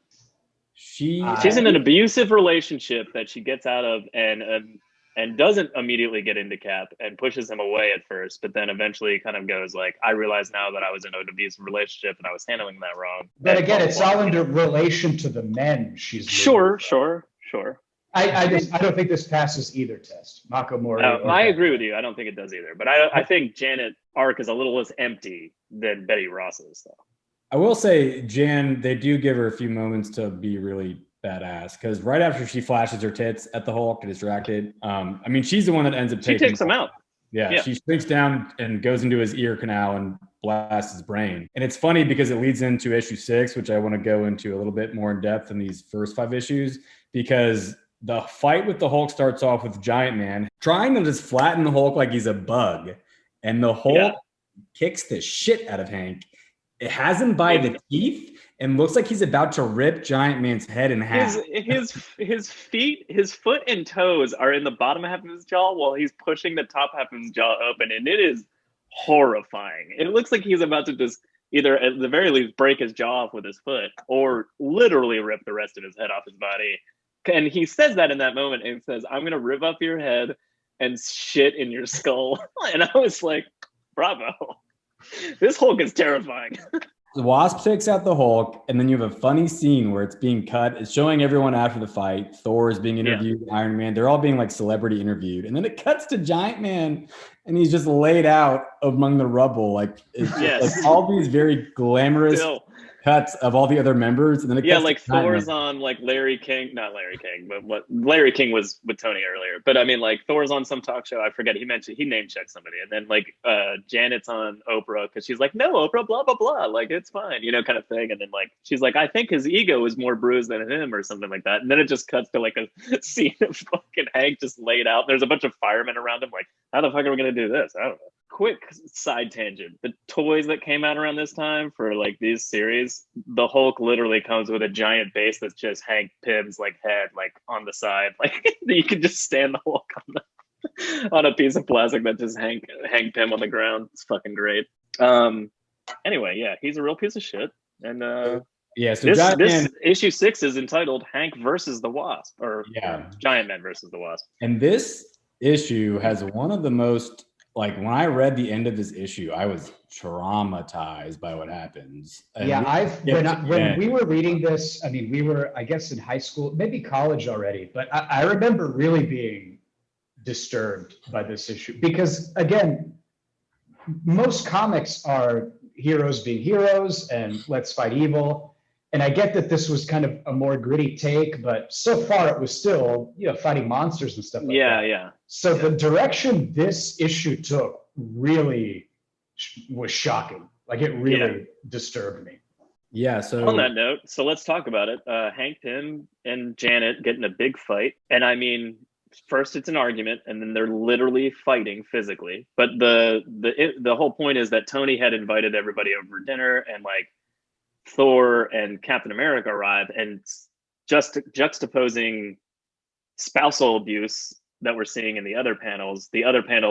She's in an abusive relationship that she gets out of and doesn't immediately get into Cap and pushes him away at first, but then eventually kind of goes like, I realize now that I was in an abusive relationship and I was handling that wrong. But again, it's all in relation to the men she's Sure. I don't think this passes either test. Mako Mori. I agree with you. I don't think it does either. But I think Janet arc is a little less empty than Betty Ross's, though. I will say, Jan, they do give her a few moments to be really badass, because right after she flashes her tits at the Hulk to distract it, I mean, she's the one that ends up taking him out. Yeah, she shrinks down and goes into his ear canal and blast his brain. And it's funny because it leads into issue 6, which I want to go into a little bit more in depth in these first 5 issues, because the fight with the Hulk starts off with Giant Man trying to just flatten the Hulk like he's a bug. And the Hulk kicks the shit out of Hank. It has him by the teeth and looks like he's about to rip Giant Man's head in half. His foot and toes are in the bottom half of his jaw while he's pushing the top half of his jaw open, and it is horrifying. It looks like he's about to just either at the very least break his jaw off with his foot or literally rip the rest of his head off his body. And he says that in that moment and says, "I'm going to rip up your head and shit in your skull." And I was like, bravo. This Hulk is terrifying. The Wasp takes out the Hulk, and then you have a funny scene where it's being cut. It's showing everyone after the fight. Thor is being interviewed, Iron Man. They're all being like celebrity interviewed. And then it cuts to Giant Man, and he's just laid out among the rubble. Like, it's like all these very glamorous cuts of all the other members. And then it cuts like Thor's on like not Larry King, but what Larry King was with Tony earlier. But I mean, like Thor's on some talk show. I forget. He name checked somebody. And then like Janet's on Oprah because she's like, "No, Oprah, blah, blah, blah. Like, it's fine," kind of thing. And then like, she's like, "I think his ego is more bruised than him," or something like that. And then it just cuts to like a scene of fucking Hank just laid out. There's a bunch of firemen around him. Like, how the fuck are we going to do this? I don't know. Quick side tangent. The toys that came out around this time for like these series, the Hulk literally comes with a giant base that's just Hank Pym's like head, like on the side. Like you can just stand the Hulk on a piece of plastic that just Hank Pym on the ground. It's fucking great. Anyway, he's a real piece of shit. And so this issue 6 is entitled Hank versus the Wasp, or Giant Man versus the Wasp. And this issue has one of the most, like, when I read the end of this issue, I was traumatized by what happens. And when we were reading this, I mean, we were, I guess, in high school, maybe college already, but I remember really being disturbed by this issue because, again, most comics are heroes being heroes and let's fight evil. And I get that this was kind of a more gritty take, but so far it was still, fighting monsters and stuff like that. Yeah. So the direction this issue took really was shocking. Like, it really disturbed me. Yeah. So on that note, so let's talk about it. Hank Pym and Janet get in a big fight. And I mean, first it's an argument and then they're literally fighting physically. But the whole point is that Tony had invited everybody over for dinner, and like Thor and Captain America arrive, and just juxtaposing spousal abuse that we're seeing in the other panels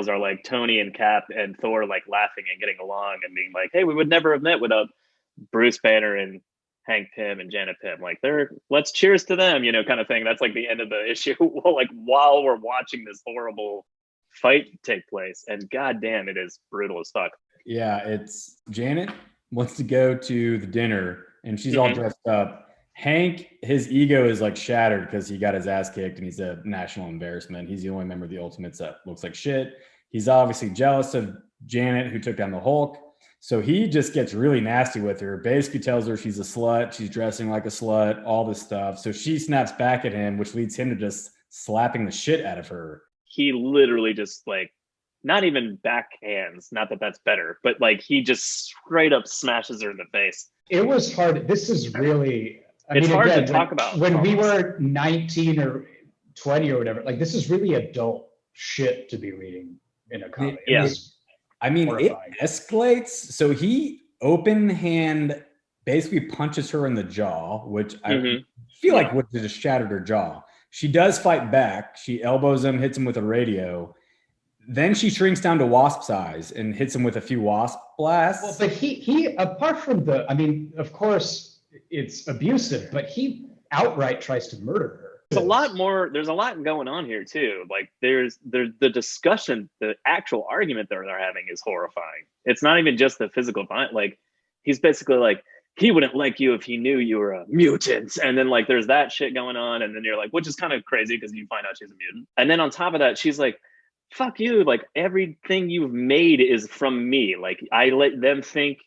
are like Tony and Cap and Thor like laughing and getting along and being like, "Hey, we would never have met without Bruce Banner and Hank Pym and Janet Pym. Like, let's cheers to them," kind of thing. That's like the end of the issue. Like, while we're watching this horrible fight take place, and goddamn, it is brutal as fuck. Yeah, it's Janet wants to go to the dinner and she's all dressed up. Hank, his ego is like shattered because he got his ass kicked and he's a national embarrassment. He's the only member of the Ultimates that looks like shit. He's obviously jealous of Janet, who took down the Hulk. So he just gets really nasty with her, basically tells her she's a slut, she's dressing like a slut, all this stuff. So she snaps back at him, which leads him to just slapping the shit out of her. He literally just like, not even backhands, not that that's better, but like he just straight up smashes her in the face. It was hard. This is really, it's hard to talk about. When we were 19 or 20 or whatever, like, this is really adult shit to be reading in a comic. I mean, horrifying. It escalates. So he open hand basically punches her in the jaw, which I feel like would have just shattered her jaw. She does fight back. She elbows him, hits him with a radio. Then she shrinks down to wasp size and hits him with a few wasp blasts. Well, but he apart from of course it's abusive, but he outright tries to murder her. There's a lot going on here too. Like there's the discussion, the actual argument they're having is horrifying. It's not even just the physical violence. Like, he's basically like, he wouldn't like you if he knew you were a mutant. And then like there's that shit going on, and then you're like, which is kind of crazy because you find out she's a mutant. And then on top of that, she's like, fuck you, like everything you've made is from me. Like, I let them think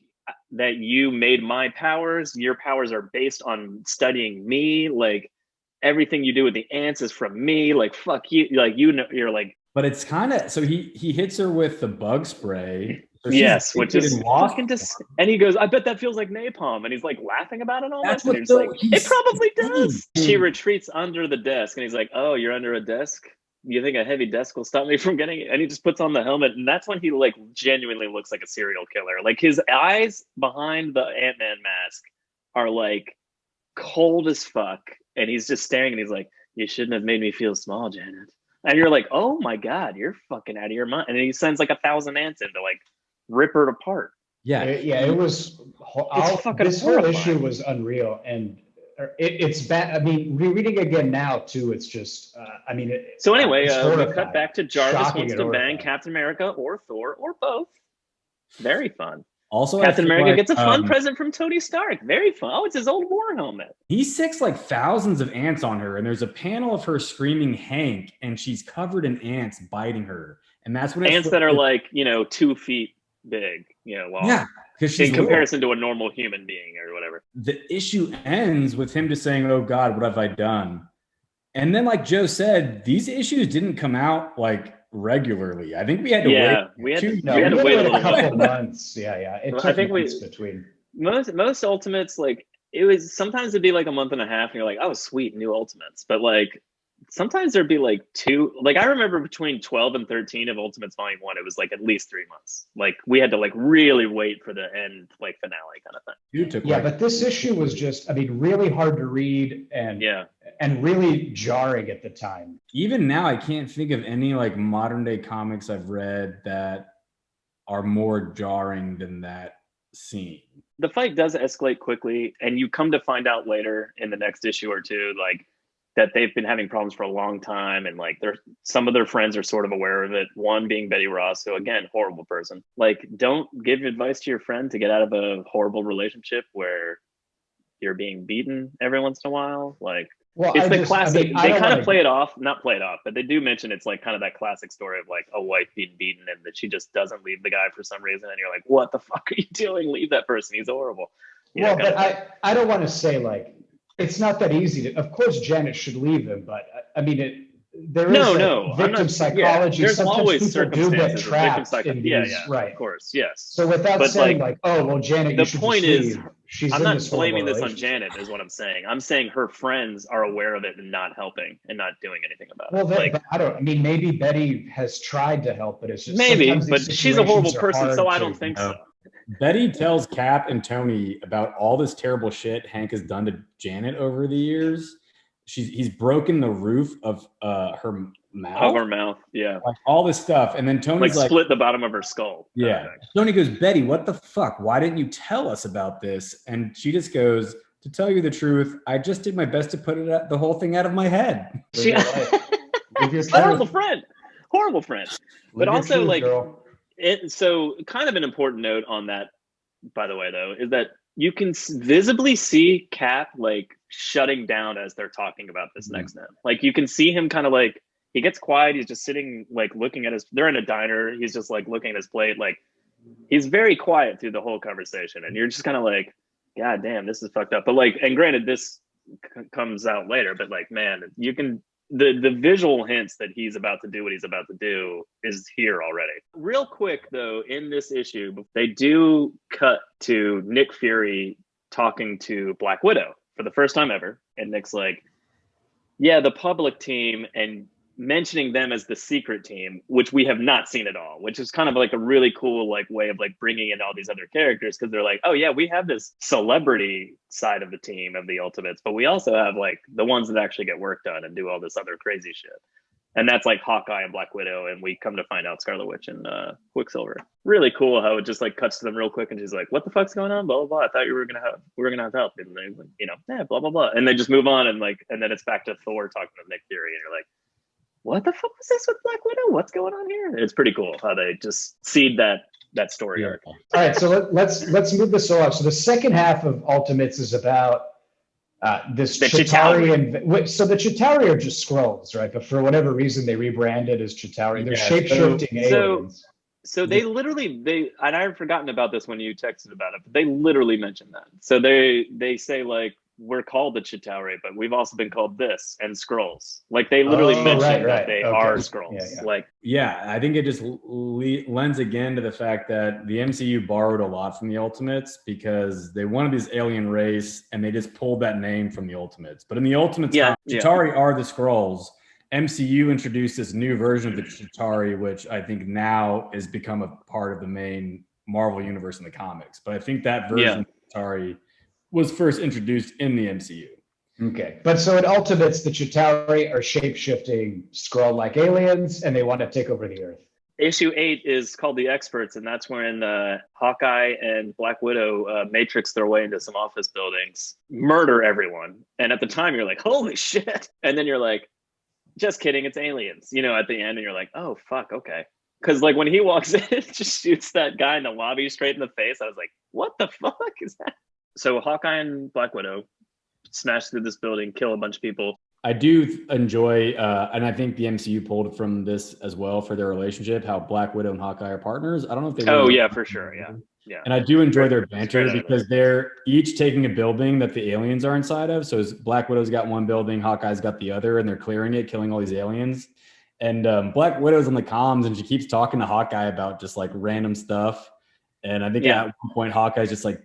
that you made my powers. Your powers are based on studying me. Like, everything you do with the ants is from me. Like, fuck you. Like, you're like. But it's kind of, so he hits her with the bug spray. So yes, which is lost. fucking and he goes, I bet that feels like napalm. And he's like laughing about it all That's this. And what he's like, it probably does. saying. She retreats under the desk and he's like, oh, you're under a desk? You think a heavy desk will stop me from getting it? And he just puts on the helmet. And that's when he like genuinely looks like a serial killer. Like his eyes behind the Ant-Man mask are like cold as fuck. And he's just staring and he's like, you shouldn't have made me feel small, Janet. And you're like, oh my God, you're fucking out of your mind. And he sends like 1,000 ants in to like rip her apart. Yeah, it was. This whole issue was unreal, and it's bad. I mean, rereading again now too. It's just. I mean. So anyway, we cut back to Jarvis wants to bang Captain America or Thor or both. Very fun. Also, Captain America gets a fun present from Tony Stark. Very fun. Oh, it's his old war helmet. He sicks like thousands of ants on her, and there's a panel of her screaming Hank, and she's covered in ants biting her. And that's when ants that are like, 2 feet big, long. Yeah, because she's in comparison to a normal human being or whatever. The issue ends with him just saying, "Oh God, what have I done?" And then, like Joe said, these issues didn't come out like regularly. I think we had to wait. We had to wait a couple months. Yeah. It took months between. Most Ultimates, like it was sometimes it'd be like a month and a half, and you're like, oh sweet, new Ultimates. But like sometimes there'd be like 2. Like I remember between 12 and 13 of Ultimates Volume 1, it was like at least 3 months. Like we had to like really wait for the end, like finale kind of thing. Yeah, but this issue was just, I mean, really hard to read and really jarring at the time. Even now, I can't think of any like modern day comics I've read that are more jarring than that scene. The fight does escalate quickly, and you come to find out later in the next issue or two, like that they've been having problems for a long time, and like some of their friends are sort of aware of it. One being Betty Ross, who again, horrible person. Like, don't give advice to your friend to get out of a horrible relationship where you're being beaten every once in a while. Like, well, it's the classic. They kind of play it off, not play it off, but they do mention it's like kind of that classic story of like a wife being beaten and that she just doesn't leave the guy for some reason, and you're like, what the fuck are you doing? Leave that person. He's horrible. I don't want to say like. It's not that easy to. Of course, Janet should leave him, but I mean, there is victim psychology. There's sometimes always people do get circumstances. trapped in these, right? Of course, yes. So without saying like, oh well, Janet, the point is, she's I'm not blaming this on Janet. Is what I'm saying. I'm saying her friends are aware of it and not helping and not doing anything about it. Well, I don't. I mean, maybe Betty has tried to help, but it's just but she's a horrible person, so I don't think so. Betty tells Cap and Tony about all this terrible shit Hank has done to Janet over the years. He's broken the roof of her mouth. Of her mouth, yeah. Like all this stuff. And then Tony's like split the bottom of her skull. Yeah. Tony goes, Betty, what the fuck? Why didn't you tell us about this? And she just goes, to tell you the truth, I just did my best to put the whole thing out of my head. Horrible friend. But also like girl. So kind of an important note on that, by the way, though, is that you can visibly see Cap like shutting down as they're talking about this next now. Like you can see him kind of like, he gets quiet. He's just sitting, like looking at they're in a diner. He's just like looking at his plate. Like he's very quiet through the whole conversation. And you're just kind of like, God damn, this is fucked up. But like, and granted, this comes out later, but like, man, you can, the visual hints that he's about to do what he's about to do is here already. Real quick though, in this issue, they do cut to Nick Fury talking to Black Widow for the first time ever. And Nick's like, yeah, the public team, and mentioning them as the secret team, which we have not seen at all, which is kind of like a really cool like way of like bringing in all these other characters, because they're like, oh yeah, we have this celebrity side of the team of the Ultimates, but we also have like the ones that actually get work done and do all this other crazy shit. And that's like Hawkeye and Black Widow, and we come to find out Scarlet Witch and Quicksilver. Really cool how it just like cuts to them real quick, and she's like, "What the fuck's going on?" Blah blah blah. I thought we were gonna have help, and they, blah blah blah, and they just move on, and then it's back to Thor talking to Nick Fury, and you're like, what the fuck was this with Black Widow? What's going on here? It's pretty cool how they just seed that story arc. All right, so let's move this along. So the second half of Ultimates is about this Chitauri. So the Chitauri are just Skrulls, right? But for whatever reason, they rebranded as Chitauri. They're shape-shifting aliens. So they literally, and I had forgotten about this when you texted about it, but they literally mentioned that. So they say like, we're called the Chitauri, but we've also been called this and Skrulls. Like they literally mentioned that they are Skrulls. Like, I think it just lends again to the fact that the MCU borrowed a lot from the Ultimates because they wanted this alien race and they just pulled that name from the Ultimates. But in the Ultimates, Chitauri are the Skrulls. MCU introduced this new version of the Chitauri, which I think now has become a part of the main Marvel universe in the comics. But I think that version of Chitauri was first introduced in the MCU. Okay. But so in Ultimates, the Chitauri are shape-shifting Skrull-like aliens, and they want to take over the Earth. Issue 8 is called The Experts, and that's when Hawkeye and Black Widow matrix their way into some office buildings, murder everyone. And at the time, you're like, holy shit. And then you're like, just kidding, it's aliens, you know, at the end. And you're like, oh, fuck, okay. Because like when he walks in, just shoots that guy in the lobby straight in the face. I was like, what the fuck is that? So Hawkeye and Black Widow smash through this building, kill a bunch of people. I do enjoy, and I think the MCU pulled from this as well for their relationship, how Black Widow and Hawkeye are partners. I don't know if they for sure. Yeah. And I do enjoy their banter because they're each taking a building that the aliens are inside of. So Black Widow's got one building, Hawkeye's got the other, and they're clearing it, killing all these aliens. And Black Widow's on the comms, and she keeps talking to Hawkeye about just like random stuff. And I think at one point, Hawkeye's just like,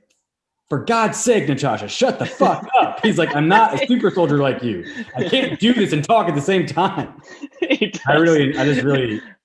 for God's sake, Natasha, shut the fuck up. He's like, I'm not a super soldier like you. I can't do this and talk at the same time.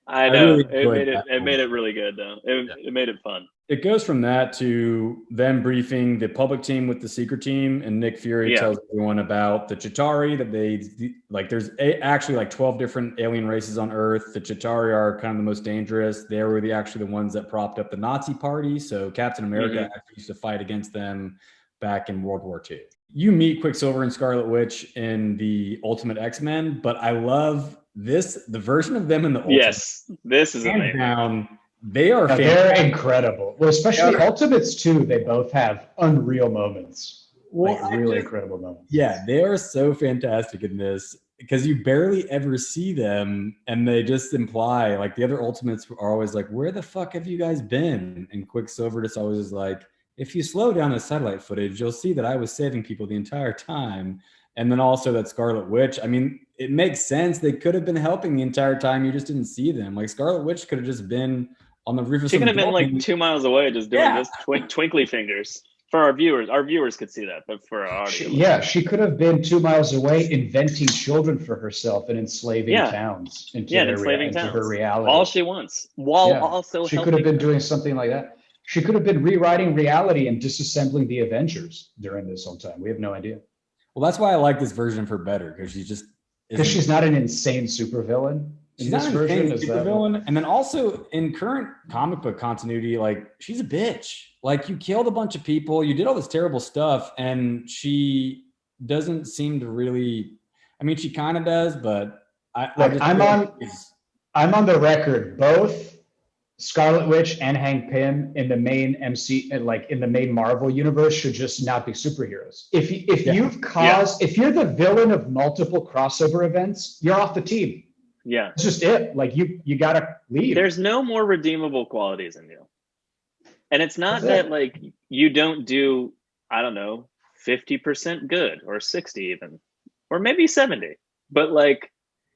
I know. It made it really good though. It made it fun. It goes from that to them briefing the public team with the secret team, and Nick Fury tells everyone about the Chitauri, that they like. There's actually like 12 different alien races on Earth. The Chitauri are kind of the most dangerous. They were actually the ones that propped up the Nazi Party. So Captain America actually used to fight against them back in World War II. You meet Quicksilver and Scarlet Witch in the Ultimate X-Men, but I love the version of them in the Ultimate. Yes, this is amazing. They're incredible. Well, especially Ultimates too. They both have unreal moments. Incredible moments. Yeah, they are so fantastic in this because you barely ever see them, and they just imply, like, the other Ultimates are always like, where the fuck have you guys been? And Quicksilver just always is like, if you slow down the satellite footage, you'll see that I was saving people the entire time. And then also that Scarlet Witch, I mean, it makes sense. They could have been helping the entire time. You just didn't see them. Like, Scarlet Witch could have just been on the roof of She could have been like 2 miles away just doing this twinkly fingers. For our viewers could see that, but for our audience. She could have been 2 miles away inventing children for herself and enslaving towns into her reality. All she wants, while also she could have been doing something like that. She could have been rewriting reality and disassembling the Avengers during this whole time. We have no idea. Well, that's why I like this version of her better, because she's not an insane supervillain. She's not an insane supervillain. And then also in current comic book continuity, like, she's a bitch. Like, you killed a bunch of people, you did all this terrible stuff, and she doesn't seem to really. I mean, she kind of does, but I'm on the record. Both Scarlet Witch and Hank Pym in the main in the main Marvel universe should just not be superheroes. If you're the villain of multiple crossover events, you're off the team. Yeah, it's just it. Like, you gotta leave. There's no more redeemable qualities in you, and it's not that like you don't do, I don't know, 50% good or 60 even, or maybe 70, but like,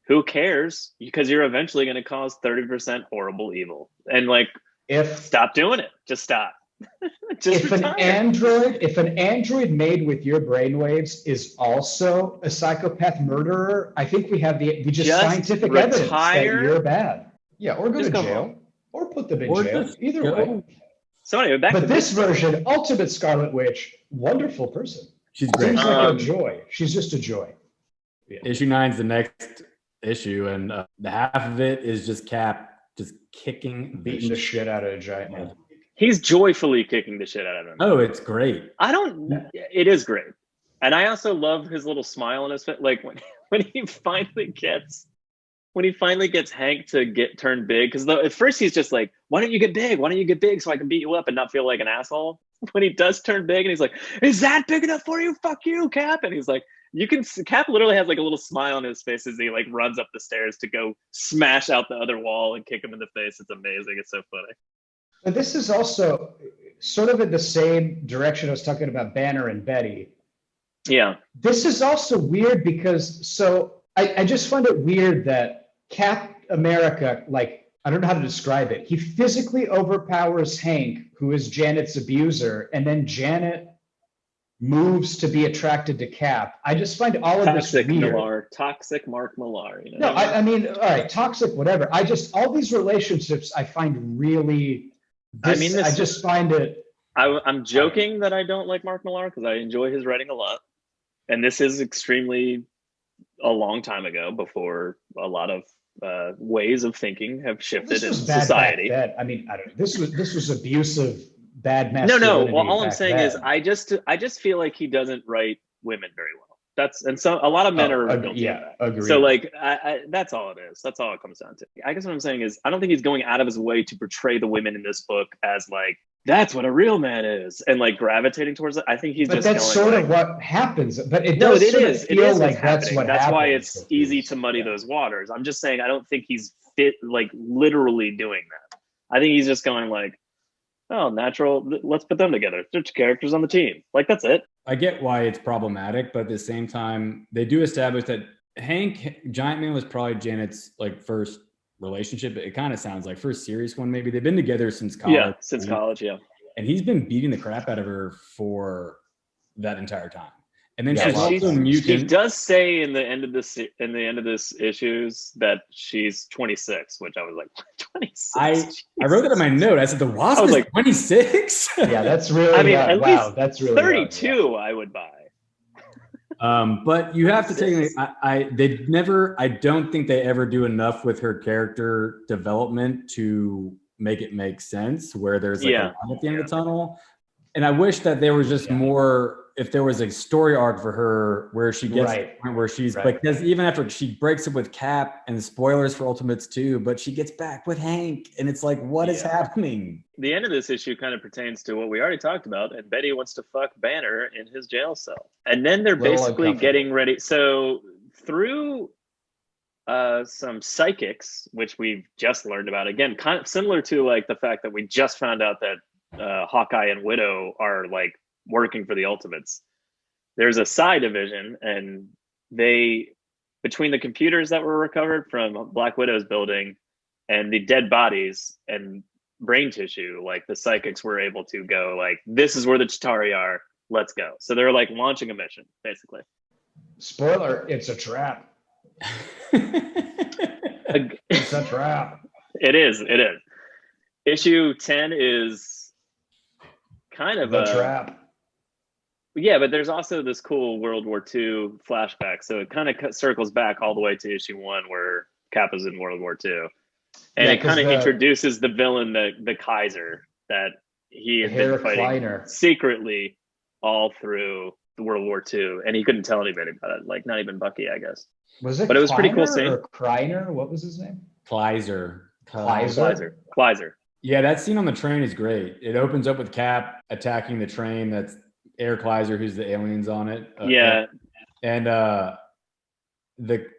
who cares? Because you're eventually going to cause 30% horrible evil. And like, stop doing it. Just stop. If an android made with your brainwaves is also a psychopath murderer, I think we just scientific evidence that you're bad. Yeah, or go to jail, or put them in jail. Either way. So anyway, but this version, Ultimate Scarlet Witch, wonderful person. She's great. Seems like a joy. She's just a joy. Yeah. Issue 9 is the next issue, and the half of it is just Cap just beating the shit out of a giant man. He's joyfully kicking the shit out of him. Oh, it's great. It is great. And I also love his little smile on his face. Like when he finally gets Hank to get turned big. Because at first he's just like, why don't you get big? Why don't you get big so I can beat you up and not feel like an asshole? When he does turn big and he's like, is that big enough for you? Fuck you, Cap. And he's like, Cap literally has like a little smile on his face as he like runs up the stairs to go smash out the other wall and kick him in the face. It's amazing. It's so funny. But this is also sort of in the same direction I was talking about Banner and Betty. Yeah. This is also weird because I just find it weird that Cap America, like, I don't know how to describe it. He physically overpowers Hank, who is Janet's abuser, and then Janet moves to be attracted to Cap. I just find all of this weird. Millar, toxic Mark Millar. You know no, I mean, all right, toxic, whatever. All these relationships I find really, I just find it. I'm joking that I don't like Mark Millar because I enjoy his writing a lot. And this is extremely a long time ago, before a lot of ways of thinking have shifted in society. I mean, I don't know. This was abusive, bad masculinity. No. Well, all I'm saying is, I just feel like he doesn't write women very well. So a lot of men are guilty of that. Agreed. So like, that's all it is. That's all it comes down to. I guess what I'm saying is, I don't think he's going out of his way to portray the women in this book as like, that's what a real man is, and like gravitating towards it. I think he's that's sort of what happens. But it does feel like that's what happens. That's why it's easy to muddy those waters. I'm just saying, I don't think he's like literally doing that. I think he's just going like, oh, natural. Let's put them together. They're two characters on the team. Like, that's it. I get why it's problematic, but at the same time, they do establish that Giant Man was probably Janet's like first relationship. It kind of sounds like first serious one. Maybe they've been together since college. Yeah, since college. Yeah, and he's been beating the crap out of her for that entire time. And then she's also mutant. She does say in the end of this issues that she's 26, which I was like, 26. I wrote that in my note. I said the Wasp is like 26. Yeah, that's really. I mean, at least that's really 32. I would buy. But you have to take. I don't think they ever do enough with her character development to make it make sense. Where there's like a light at the end of the tunnel, and I wish that there was just more. If there was a story arc for her where she gets to the point where she's because even after she breaks up with Cap, and spoilers for Ultimates 2, but she gets back with Hank, and it's like, what is happening? The end of this issue kind of pertains to what we already talked about, and Betty wants to fuck Banner in his jail cell. And then they're basically getting ready. So through some psychics, which we've just learned about, again, kind of similar to like the fact that we just found out that Hawkeye and Widow are like working for the Ultimates. There's a side division, and they, between the computers that were recovered from Black Widow's building and the dead bodies and brain tissue, like the psychics were able to go like, this is where the Chitauri are, let's go. So they're like launching a mission, basically. Spoiler, it's a trap. It's a trap. It is. Issue 10 is kind of a trap. Yeah, but there's also this cool World War II flashback. So it kind of circles back all the way to issue 1 where Cap is in World War II. And it kind of introduces the villain, the Kaiser, that he had been fighting secretly all through the World War II. And he couldn't tell anybody about it, like not even Bucky, I guess. Was it? But it was pretty cool seeing. Kreiner? What was his name? Kleiser. Yeah, that scene on the train is great. It opens up with Cap attacking the train. That's Air Kleiser, who's the aliens on it. And the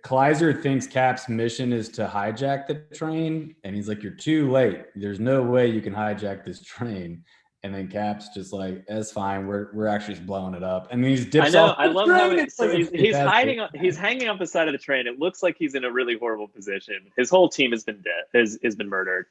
Kleiser thinks Cap's mission is to hijack the train, and he's like, "You're too late. There's no way you can hijack this train." And then Cap's just like, "That's fine. We're actually just blowing it up." And then he's dips off. I love how he's hiding. He's hanging off the side of the train. It looks like he's in a really horrible position. His whole team has been has been murdered,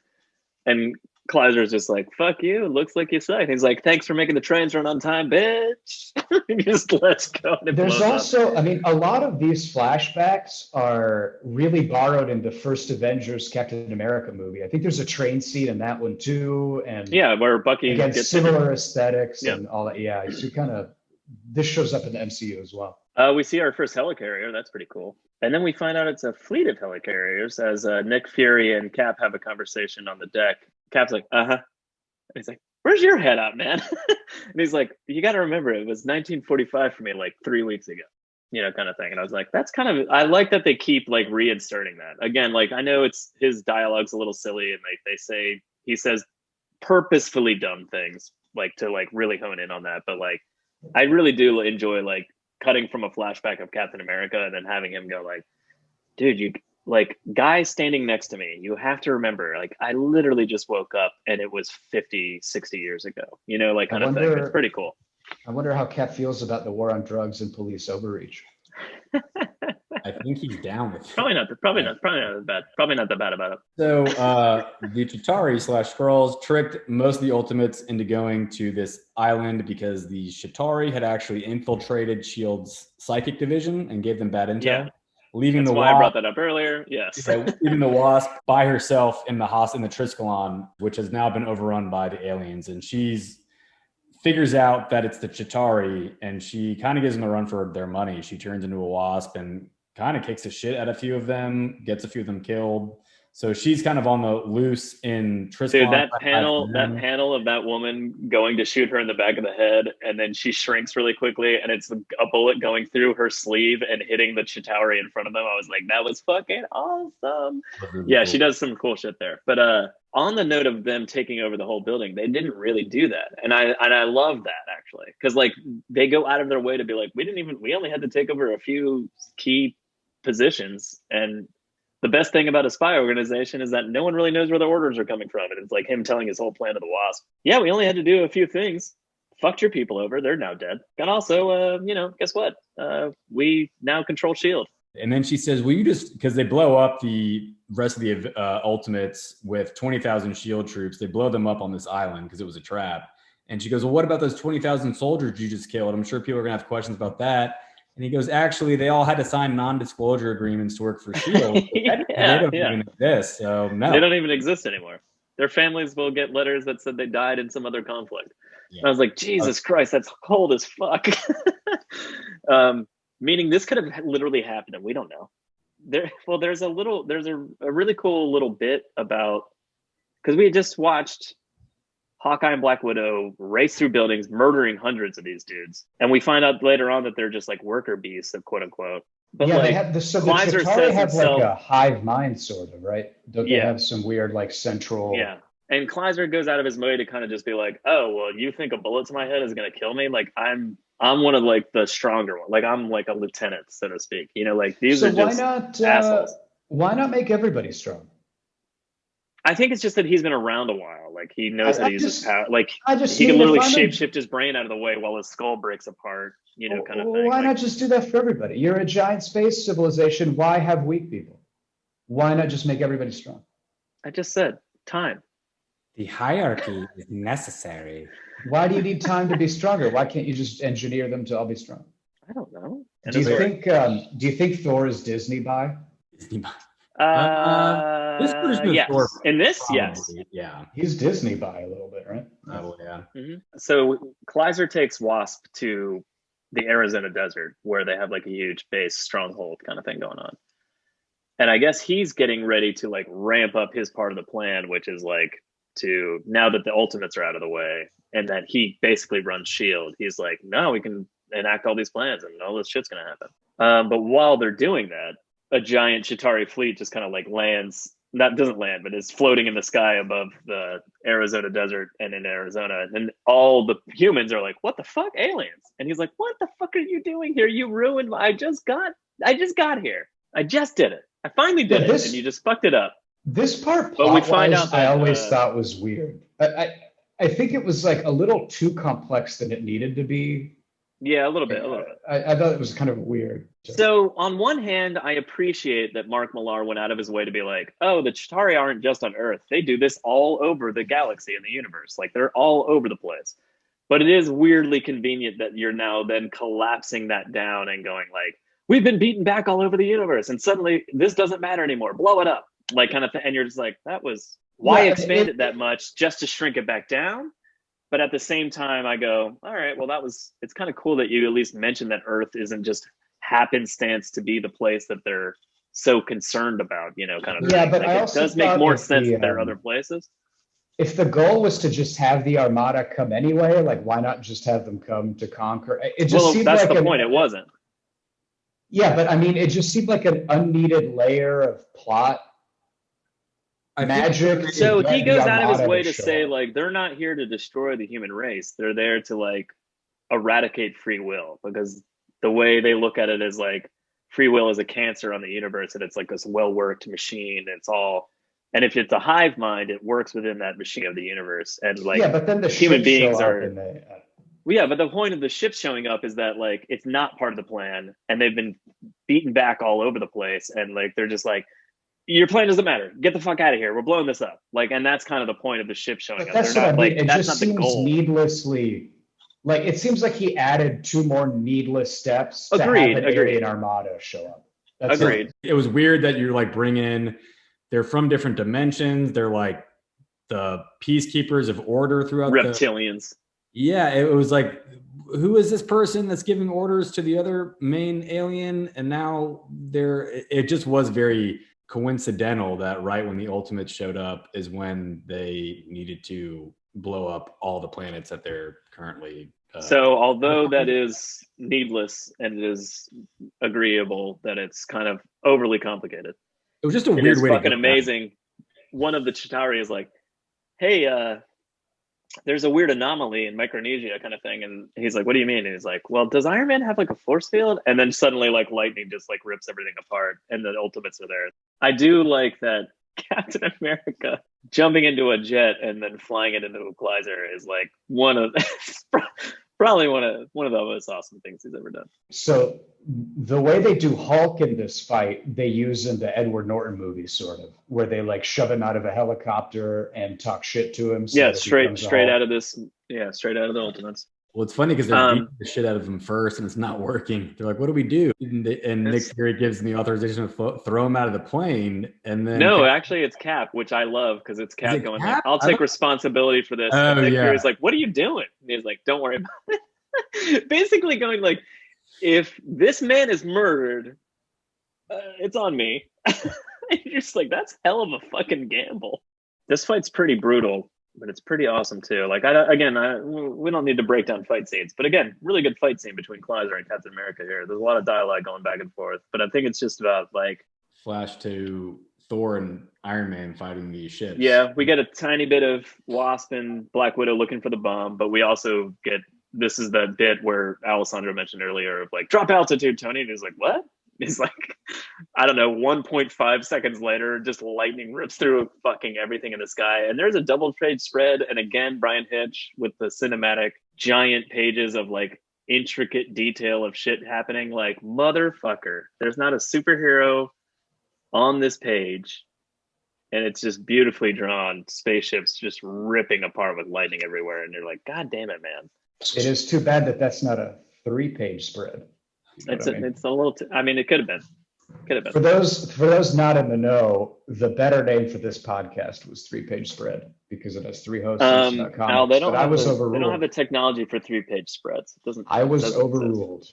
and Kleiser's just like, fuck you, it looks like you suck. And he's like, thanks for making the trains run on time, bitch. Just let's go. There's also, I mean, a lot of these flashbacks are really borrowed in the first Avengers Captain America movie. I think there's a train scene in that one too. And where Bucky gets similar aesthetics and all that. Yeah, so kind of, this shows up in the MCU as well. We see our first helicarrier. That's pretty cool. And then we find out it's a fleet of helicarriers as Nick Fury and Cap have a conversation on the deck. Cap's like, uh-huh. And he's like, where's your head at, man? And he's like, you got to remember, it was 1945 for me like 3 weeks ago, kind of thing. And I was like, that's kind of, I like that they keep like reinserting that. Again, like I know it's his dialogue's a little silly and he says purposefully dumb things like to like really hone in on that. But like, I really do enjoy like cutting from a flashback of Captain America and then having him go like, dude, you like guy standing next to me, you have to remember, like I literally just woke up and it was 50, 60 years ago, like kind of thing. It's pretty cool. I wonder how Cap feels about the war on drugs and police overreach. I think he's down with it. Probably not that bad about it. So the Chitauri / Skrulls tricked most of the Ultimates into going to this island because the Chitauri had actually infiltrated S.H.I.E.L.D.'s psychic division and gave them bad intel. Yeah. Leaving That's the why Wasp, I brought that up earlier. Yes. leaving the Wasp by herself in the Triskelon, which has now been overrun by the aliens, and she's figures out that it's the Chitauri, and she kind of gives them a run for their money. She turns into a Wasp and kind of kicks the shit at a few of them, gets a few of them killed. So she's kind of on the loose in Triskelon. Dude, that panel of that woman going to shoot her in the back of the head, and then she shrinks really quickly, and it's a bullet going through her sleeve and hitting the Chitauri in front of them. I was like, that was fucking awesome. Really cool. She does some cool shit there. But on the note of them taking over the whole building, they didn't really do that, and I love that actually, because like they go out of their way to be like, we only had to take over a few key positions, and the best thing about a spy organization is that no one really knows where the orders are coming from. And it's like him telling his whole plan to the Wasp. Yeah, we only had to do a few things. Fucked your people over. They're now dead. And also, guess what? We now control S.H.I.E.L.D. And then she says, will you just, because they blow up the rest of the Ultimates with 20,000 S.H.I.E.L.D. troops. They blow them up on this island because it was a trap. And she goes, well, what about those 20,000 soldiers you just killed? I'm sure people are going to have questions about that. And he goes, actually, they all had to sign non-disclosure agreements to work for S.H.I.E.L.D. They don't even exist. So no. They don't even exist anymore. Their families will get letters that said they died in some other conflict. Yeah. I was like, Jesus Christ, that's cold as fuck. Meaning this could have literally happened and we don't know. There's a really cool little bit about, because we had just watched Hawkeye and Black Widow race through buildings, murdering hundreds of these dudes. And we find out later on that they're just like worker beasts, quote unquote. But yeah, they have the Chitauri have like a hive mind sort of, right? Don't they have some weird like central... Yeah. And Kleiser goes out of his way to kind of just be like, oh, well, you think a bullet to my head is going to kill me? Like I'm one of like the stronger one. Like I'm like a lieutenant, so to speak. Like these are just assholes. Why not make everybody strong? I think it's just that he's been around a while. Like he knows that he's just power. Like he can literally shapeshift his brain out of the way while his skull breaks apart. Kind of thing. Why not just do that for everybody? You're a giant space civilization. Why have weak people? Why not just make everybody strong? I just said time. The hierarchy is necessary. Why do you need time to be stronger? Why can't you just engineer them to all be strong? I don't know. Do you think Thor is Disney by? Disney by. This version of Thor, in this, probably, yes, yeah, he's Disney by a little bit, right? Oh yeah. Mm-hmm. So Kleiser takes Wasp to the Arizona desert, where they have like a huge base stronghold kind of thing going on, and I guess he's getting ready to like ramp up his part of the plan, which is like to, now that the Ultimates are out of the way and that he basically runs S.H.I.E.L.D., he's like, no, we can enact all these plans and all this shit's gonna happen. But while they're doing that, a giant Chitauri fleet just kind of like doesn't land, but is floating in the sky above the Arizona desert and in Arizona. And all the humans are like, what the fuck, aliens? And he's like, what the fuck are you doing here? You ruined I just got here. I just did it. I finally did it. And you just fucked it up. This part, but we find out that, I always thought was weird. I think it was like a little too complex than it needed to be. Yeah, a little bit. I thought it was kind of weird. So on one hand, I appreciate that Mark Millar went out of his way to be like, oh, the Chitauri aren't just on Earth. They do this all over the galaxy and the universe. Like they're all over the place. But it is weirdly convenient that you're now then collapsing that down and going like, we've been beaten back all over the universe and suddenly this doesn't matter anymore. Blow it up. Like kind of thing. And you're just like, why expand it that much just to shrink it back down? But at the same time, I go, all right, well, it's kind of cool that you at least mentioned that Earth isn't just happenstance to be the place that they're so concerned about, kind of. Yeah, thing. but like, I also it does make more sense that there are other places. If the goal was to just have the Armada come anyway, like why not just have them come to conquer? It just seemed that's like the point. It wasn't. Yeah, but I mean, it just seemed like an unneeded layer of plot. Magic. So he goes out of his way to say like they're not here to destroy the human race. They're there to like eradicate free will, because the way they look at it is like free will is a cancer on the universe and it's like this well-worked machine. And if it's a hive mind, it works within that machine of the universe. And like, yeah, but then the human beings are Well, yeah, but the point of the ship showing up is that like it's not part of the plan, and they've been beaten back all over the place, and like they're just like, your plan doesn't matter. Get the fuck out of here. We're blowing this up. Like, and that's kind of the point of the ship showing But up. that's They're what not I mean. like It that's just not the seems goal. needlessly, like it seems like he added 2 more needless steps to Agreed, have an agreed. alien armada show up. That's Agreed. It was weird that you're like bring in, they're from different dimensions. They're like the peacekeepers of order throughout reptilians. Yeah, it was like, who is this person that's giving orders to the other main alien? And now it just was very coincidental that right when the Ultimates showed up is when they needed to blow up all the planets that they're currently. So although that is needless and it is agreeable that it's kind of overly complicated. It was just a weird way. It's fucking amazing. One of the Chitauri is like, hey, there's a weird anomaly in Micronesia kind of thing. And he's like, what do you mean? And he's like, well, does Iron Man have like a force field? And then suddenly like lightning just like rips everything apart and the Ultimates are there. I do like that Captain America jumping into a jet and then flying it into a geyser is like probably one of the most awesome things he's ever done. So the way they do Hulk in this fight, they use in the Edward Norton movies, sort of, where they like shove him out of a helicopter and talk shit to him. So straight out of this. Yeah, straight out of the Ultimates. Well, it's funny because they're beating the shit out of him first, and it's not working. They're like, "What do we do?" And Nick Fury gives them the authorization to throw him out of the plane, and then actually, it's Cap, which I love because it's Cap going, Cap? Like, "I'll take responsibility for this." Oh, and Nick yeah. Fury's like, "What are you doing?" And he's like, "Don't worry about it." Basically, going like, "If this man is murdered, it's on me." You're just like, "That's hell of a fucking gamble." This fight's pretty brutal. But it's pretty awesome too. Like we don't need to break down fight scenes, but again, really good fight scene between Kleiser and Captain America here. There's a lot of dialogue going back and forth, but I think it's just about like flash to Thor and Iron Man fighting these ships. Yeah, we get a tiny bit of Wasp and Black Widow looking for the bomb, but we also get this is the bit where Alessandro mentioned earlier of like drop altitude, Tony, and he's like, what? He's like, I don't know, 1.5 seconds later, just lightning rips through fucking everything in the sky. And there's a double page spread. And again, Bryan Hitch with the cinematic giant pages of like intricate detail of shit happening. Like, motherfucker, there's not a superhero on this page. And it's just beautifully drawn. Spaceships just ripping apart with lightning everywhere. And you're like, God damn it, man. It is too bad that that's not a 3-page spread. It's a little. I mean, it could have been. For those not in the know, the better name for this podcast was 3-page spread because it has 3 hosts. Al, they don't have the technology for 3-page spreads. It doesn't. I was overruled.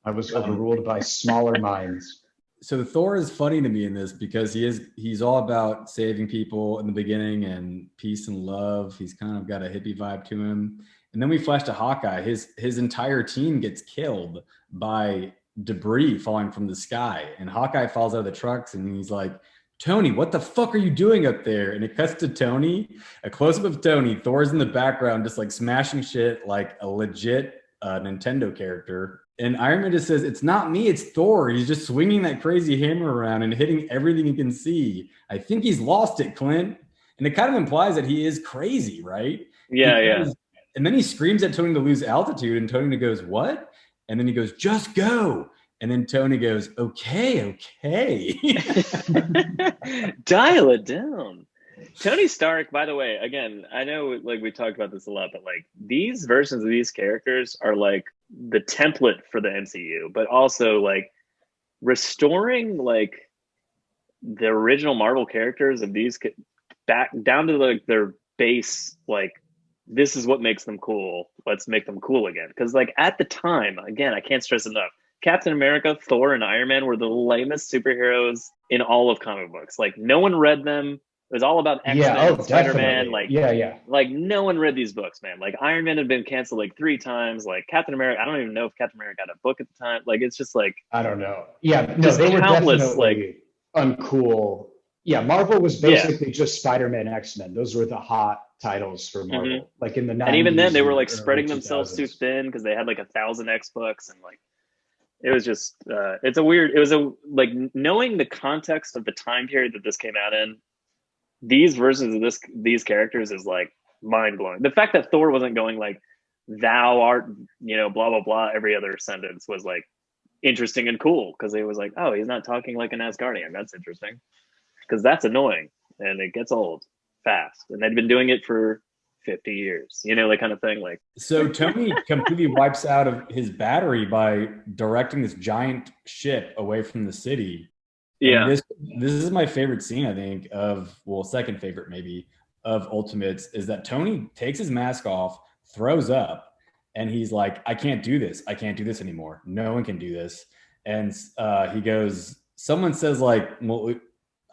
I was overruled by smaller minds. So Thor is funny to me in this because he's all about saving people in the beginning and peace and love. He's kind of got a hippie vibe to him. And then we flash to Hawkeye. His entire team gets killed by debris falling from the sky. And Hawkeye falls out of the trucks and he's like, Tony, what the fuck are you doing up there? And it cuts to Tony, a close-up of Tony. Thor's in the background just like smashing shit like a legit Nintendo character. And Iron Man just says, it's not me, it's Thor. He's just swinging that crazy hammer around and hitting everything he can see. I think he's lost it, Clint. And it kind of implies that he is crazy, right? Yeah. And then he screams at Tony to lose altitude, and Tony goes, what? And then he goes, just go. And then Tony goes, okay. Dial it down. Tony Stark, by the way, again, I know like we talked about this a lot, but like these versions of these characters are like the template for the MCU, but also like restoring like the original Marvel characters of these back down to like their base, like this is what makes them cool. Let's make them cool again. Because like at the time, again, I can't stress enough, Captain America, Thor, and Iron Man were the lamest superheroes in all of comic books. Like no one read them. It was all about X-Men, Spider-Man. Like, like no one read these books, man. Like Iron Man had been canceled like 3 times. Like Captain America, I don't even know if Captain America got a book at the time. Like it's just like I don't know. Yeah, no, they were definitely like uncool. Yeah, Marvel was basically just Spider-Man, X-Men. Those were the hot titles for Marvel. Like in the 90s. And even then they were like spreading themselves too thin because they had like 1,000 X books and like it was just like knowing the context of the time period that this came out in, these versions of these characters is like mind blowing. The fact that Thor wasn't going like, thou art, blah, blah, blah. Every other sentence was like interesting and cool because it was like, oh, he's not talking like an Asgardian. That's interesting because that's annoying and it gets old fast. And they'd been doing it for 50 years, that kind of thing. Like, so Tony completely wipes out of his battery by directing this giant ship away from the city. Yeah. And this is my favorite scene, I think, second favorite maybe, of Ultimates, is that Tony takes his mask off, throws up, and he's like, I can't do this. I can't do this anymore. No one can do this. And he goes, someone says like, well,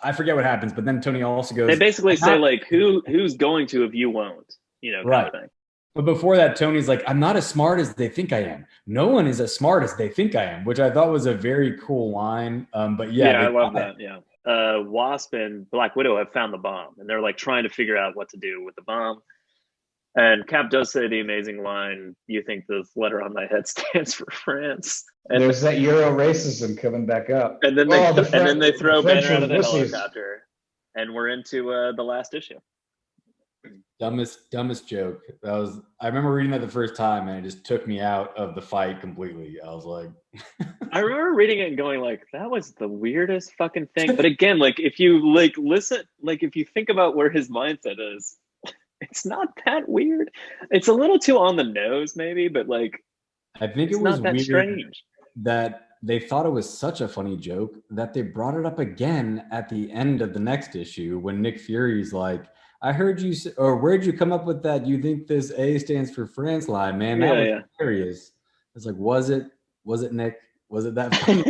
I forget what happens, but then Tony also goes, they basically say like, who's going to if you won't, right. Kind of thing. But before that, Tony's like, I'm not as smart as they think I am. No one is as smart as they think I am, which I thought was a very cool line. But yeah, I love that. Yeah. Wasp and Black Widow have found the bomb and they're like trying to figure out what to do with the bomb. And Cap does say the amazing line, you think this letter on my head stands for France. And there's that Euro racism coming back up. And then they throw Banner out of the helicopter. And we're into the last issue. Dumbest joke. I remember reading that the first time and it just took me out of the fight completely. I was like, I remember reading it and going like, that was the weirdest fucking thing. But again, like if you listen, like if you think about where his mindset is, it's not that weird. It's a little too on the nose maybe, but like, I think it was not that weird strange that they thought it was such a funny joke that they brought it up again at the end of the next issue when Nick Fury's like, I heard you say, or where'd you come up with that? You think this A stands for France line, man? That was hilarious. It's like, was it Nick? Was it that funny?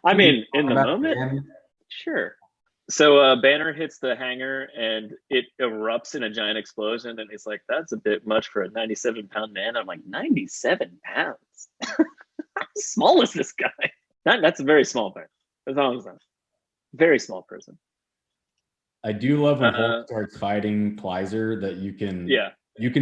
I mean, in the moment, sure. So Banner hits the hangar and it erupts in a giant explosion. And he's like, that's a bit much for a 97-pound man. I'm like, 97 pounds? How small is this guy? That's a very small person. That's all I'm saying. Very small person. I do love when Hulk starts fighting Kleiser that you can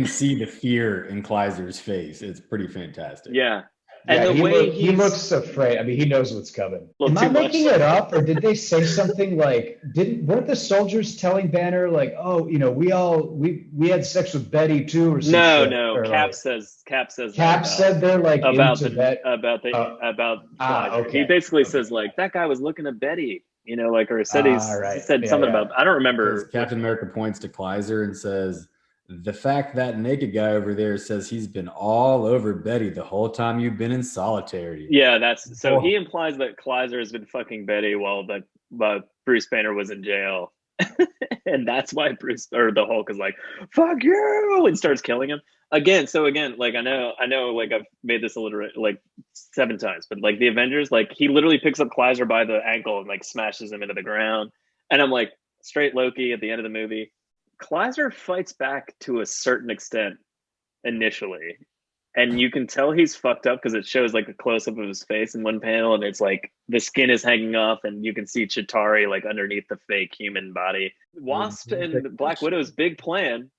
see the fear in Kleiser's face. It's pretty fantastic. Yeah. And the way he looks afraid. I mean, he knows what's coming. Am I making it up, or did they say something like? Weren't the soldiers telling Banner like, "Oh, we had sex with Betty too"? Or something? No. Cap says. Cap said they're like about Kleiser. Okay. He basically says like that guy was looking at Betty. Or said said something about. I don't remember. Captain America points to Kleiser and says, the fact that naked guy over there says he's been all over Betty the whole time you've been in solitary. Yeah, he implies that Kleiser has been fucking Betty while Bruce Banner was in jail. And that's why the Hulk is like, fuck you, and starts killing him. Again, like I know, like I've made this alliterate like 7 times, but like the Avengers, like he literally picks up Kleiser by the ankle and like smashes him into the ground. And I'm like, straight Loki at the end of the movie. Kleiser fights back to a certain extent initially, and you can tell he's fucked up because it shows like a close-up of his face in one panel, and it's like the skin is hanging off and you can see Chitauri like underneath the fake human body. Wasp and Black Widow's big plan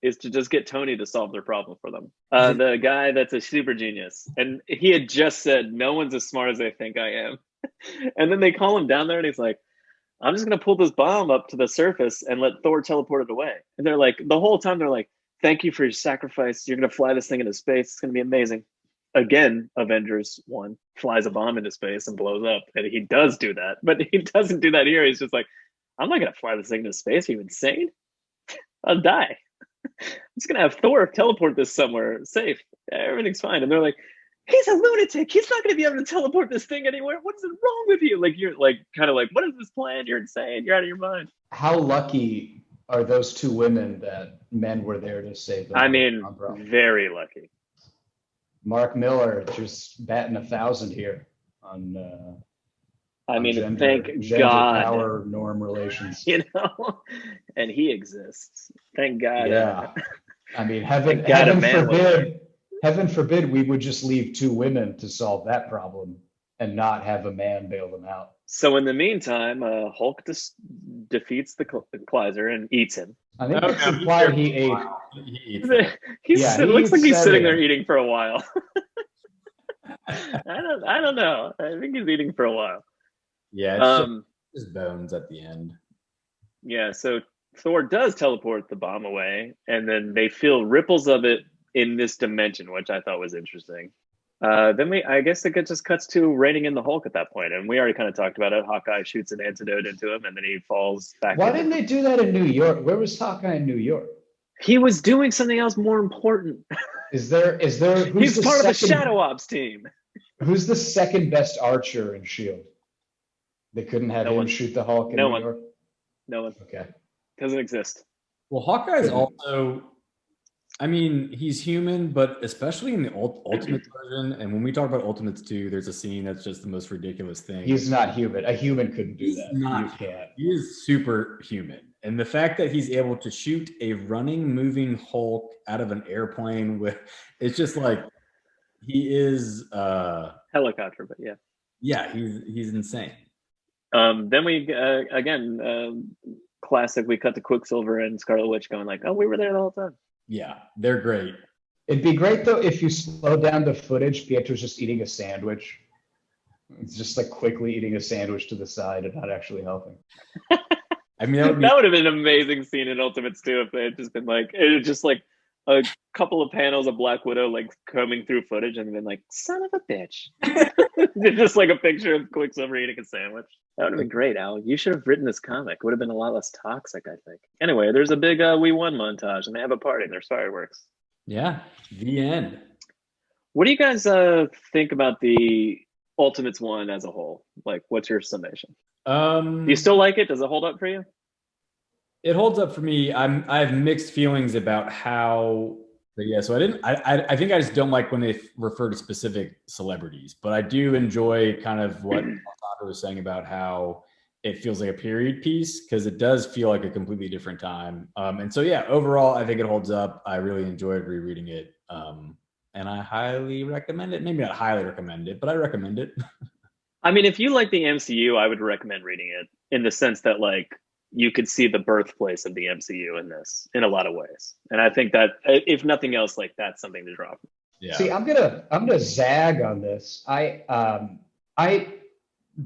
is to just get Tony to solve their problem for them. The guy that's a super genius, and he had just said no one's as smart as they think I am. And then they call him down there and he's like, I'm just going to pull this bomb up to the surface and let Thor teleport it away. And they're like, the whole time they're like, thank you for your sacrifice. You're going to fly this thing into space. It's going to be amazing. Again, Avengers 1 flies a bomb into space and blows up. And he does do that, but he doesn't do that here. He's just like, I'm not going to fly this thing into space. Are you insane? I'll die. I'm just going to have Thor teleport this somewhere safe. Everything's fine. And they're like, he's a lunatic. He's not going to be able to teleport this thing anywhere. What is wrong with you? Like, you're like, kind of like, what is this plan? You're insane. You're out of your mind. How lucky are those 2 women that men were there to save them? I mean, very lucky. Mark Millar just batting 1,000 here on. Thank God. Power norm relations. And he exists. Thank God. Yeah. I mean, heaven forbid we would just leave 2 women to solve that problem and not have a man bail them out. So in the meantime, Hulk defeats the Kleiser and eats him. I think it's implied he ate. It looks like he's sitting there eating for a while. I don't know. I think he's eating for a while. Yeah, it's just bones at the end. Yeah, so Thor does teleport the bomb away, and then they feel ripples of it in this dimension, which I thought was interesting. Then I guess it just cuts to reining in the Hulk at that point, and we already kind of talked about it. Hawkeye shoots an antidote into him, and then he falls back. Why didn't they do that in New York? Where was Hawkeye in New York? He was doing something else more important. Is there? He's part of the Shadow Ops team. Who's the second best archer in S.H.I.E.L.D.? They couldn't have him shoot the Hulk in New York? No one. Okay. Doesn't exist. Well, Hawkeye's also, I mean, he's human, but especially in the Ultimate version, and when we talk about Ultimates 2, there's a scene that's just the most ridiculous thing. He's not human. A human couldn't do that. You can't. He is superhuman. And the fact that he's able to shoot a running, moving Hulk out of an airplane it's just like, he is helicopter, but yeah. Yeah, he's insane. Then we classic. We cut to Quicksilver and Scarlet Witch going like, "Oh, we were there the whole time." Yeah, they're great. It'd be great though if you slow down the footage. Pietro's just eating a sandwich. It's just like quickly eating a sandwich to the side and not actually helping. I mean, that would have been an amazing scene in Ultimates 2 if they had just been like, it was just like a couple of panels of Black Widow like combing through footage and been like, "Son of a bitch." Just like a picture of Quicksilver eating a sandwich. That would have been great, Al. You should have written this comic. Would have been a lot less toxic, I think. Anyway, there's a big We Won montage, and they have a party, and there's fireworks. Yeah, the end. What do you guys think about the Ultimates 1 as a whole? Like, what's your summation? Do you still like it? Does it hold up for you? It holds up for me. I have mixed feelings about how. Yeah, so I think I just don't like when they refer to specific celebrities, but I do enjoy kind of what Alessandro was saying about how it feels like a period piece, because it does feel like a completely different time. And so, yeah, overall, I think it holds up. I really enjoyed rereading it. And I highly recommend it. Maybe not highly recommend it, but I recommend it. I mean, if you like the MCU, I would recommend reading it in the sense that, like, you could see the birthplace of the MCU in this in a lot of ways. And I think that if nothing else, like, that's something to draw from. Yeah. See, I'm gonna zag on this. I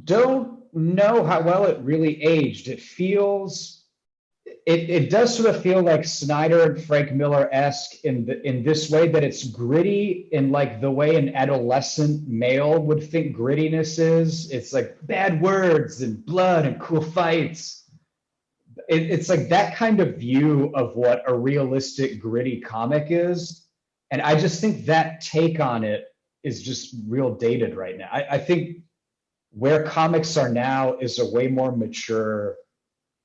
don't know how well it really aged. It does sort of feel like Snyder and Frank Miller-esque in this way, that it's gritty in like the way an adolescent male would think grittiness is. It's like bad words and blood and cool fights. It's like that kind of view of what a realistic gritty comic is. And I just think that take on it is just real dated right now. I think where comics are now is a way more mature,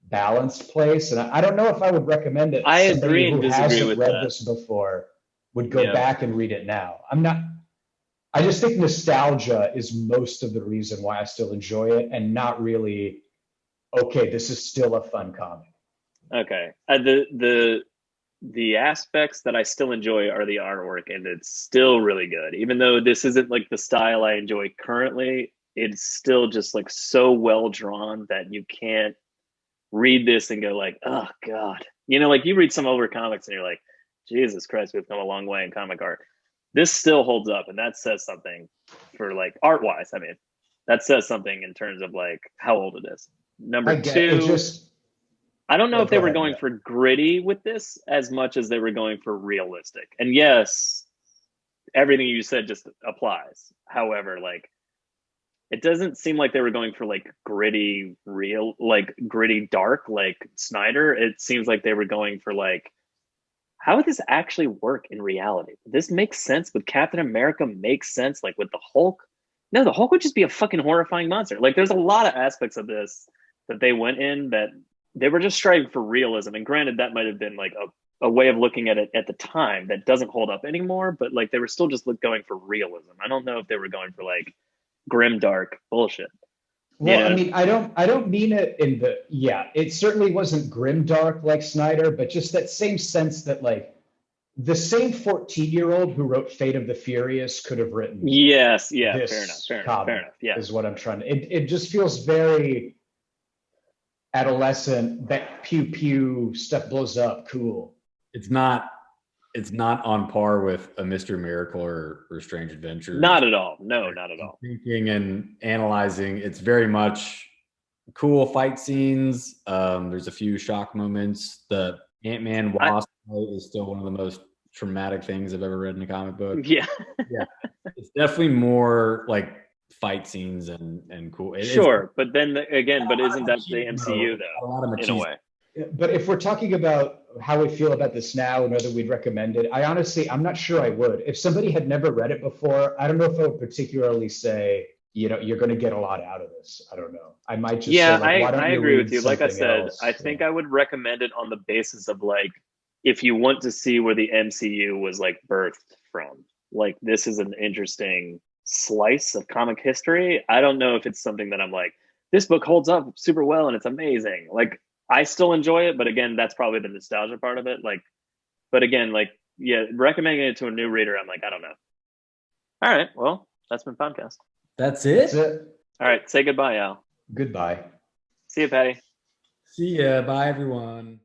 balanced place. And I don't know if I would recommend it. I agree and disagree with that. Read this before would go back and read it now. I just think nostalgia is most of the reason why I still enjoy it, and not really, okay, this is still a fun comic. Okay. The aspects that I still enjoy are the artwork, and it's still really good. Even though this isn't like the style I enjoy currently, it's still just like so well drawn that you can't read this and go like, "Oh God." You know, like you read some older comics and you're like, "Jesus Christ, we've come a long way in comic art." This still holds up, and that says something for like art-wise. I mean, that says something in terms of like how old it is. Number two, I don't know if they were going for gritty with this as much as they were going for realistic. And yes, everything you said just applies. However, like, it doesn't seem like they were going for like gritty dark like Snyder. It seems like they were going for like, how would this actually work in reality? This makes sense with Captain America, makes sense like with the Hulk. No, the Hulk would just be a fucking horrifying monster. Like, there's a lot of aspects of this that they went in that they were just striving for realism. And granted, that might have been like a way of looking at it at the time that doesn't hold up anymore, but like they were still just going for realism. I don't know if they were going for like grim dark bullshit. Well, I mean, I don't mean it in it certainly wasn't grim dark like Snyder, but just that same sense that like the same 14-year-old who wrote Fate of the Furious could have written. Yes. Yeah. Fair enough. Yeah. Is what I'm trying to, it just feels very adolescent, that pew pew stuff blows up. Cool. It's not on par with a Mr. Miracle or Strange Adventures. Not at all. No, not at all. Thinking and analyzing, it's very much cool fight scenes. There's a few shock moments. The Ant-Man Wasp is still one of the most traumatic things I've ever read in a comic book. Yeah. Yeah. It's definitely more like fight scenes and cool. Sure, but then again, but isn't that the MCU though? A lot of in a way. But if we're talking about how we feel about this now and whether we'd recommend it, I'm not sure I would. If somebody had never read it before, I don't know if I would particularly say, you're going to get a lot out of this. I don't know. I might just say, like, why don't I you agree read with you. Like I said, else? I think I would recommend it on the basis of like, if you want to see where the MCU was like birthed from, like this is an interesting slice of comic history. I don't know if it's something that I'm like, this book holds up super well and it's amazing. Like I still enjoy it, but again, that's probably the nostalgia part of it. Like, but again, like, yeah, recommending it to a new reader, I'm like, I don't know. All right, well, that's been podcast. That's it? That's it. All right, say goodbye, Al. Goodbye. See you, Patty. See ya. Bye, everyone.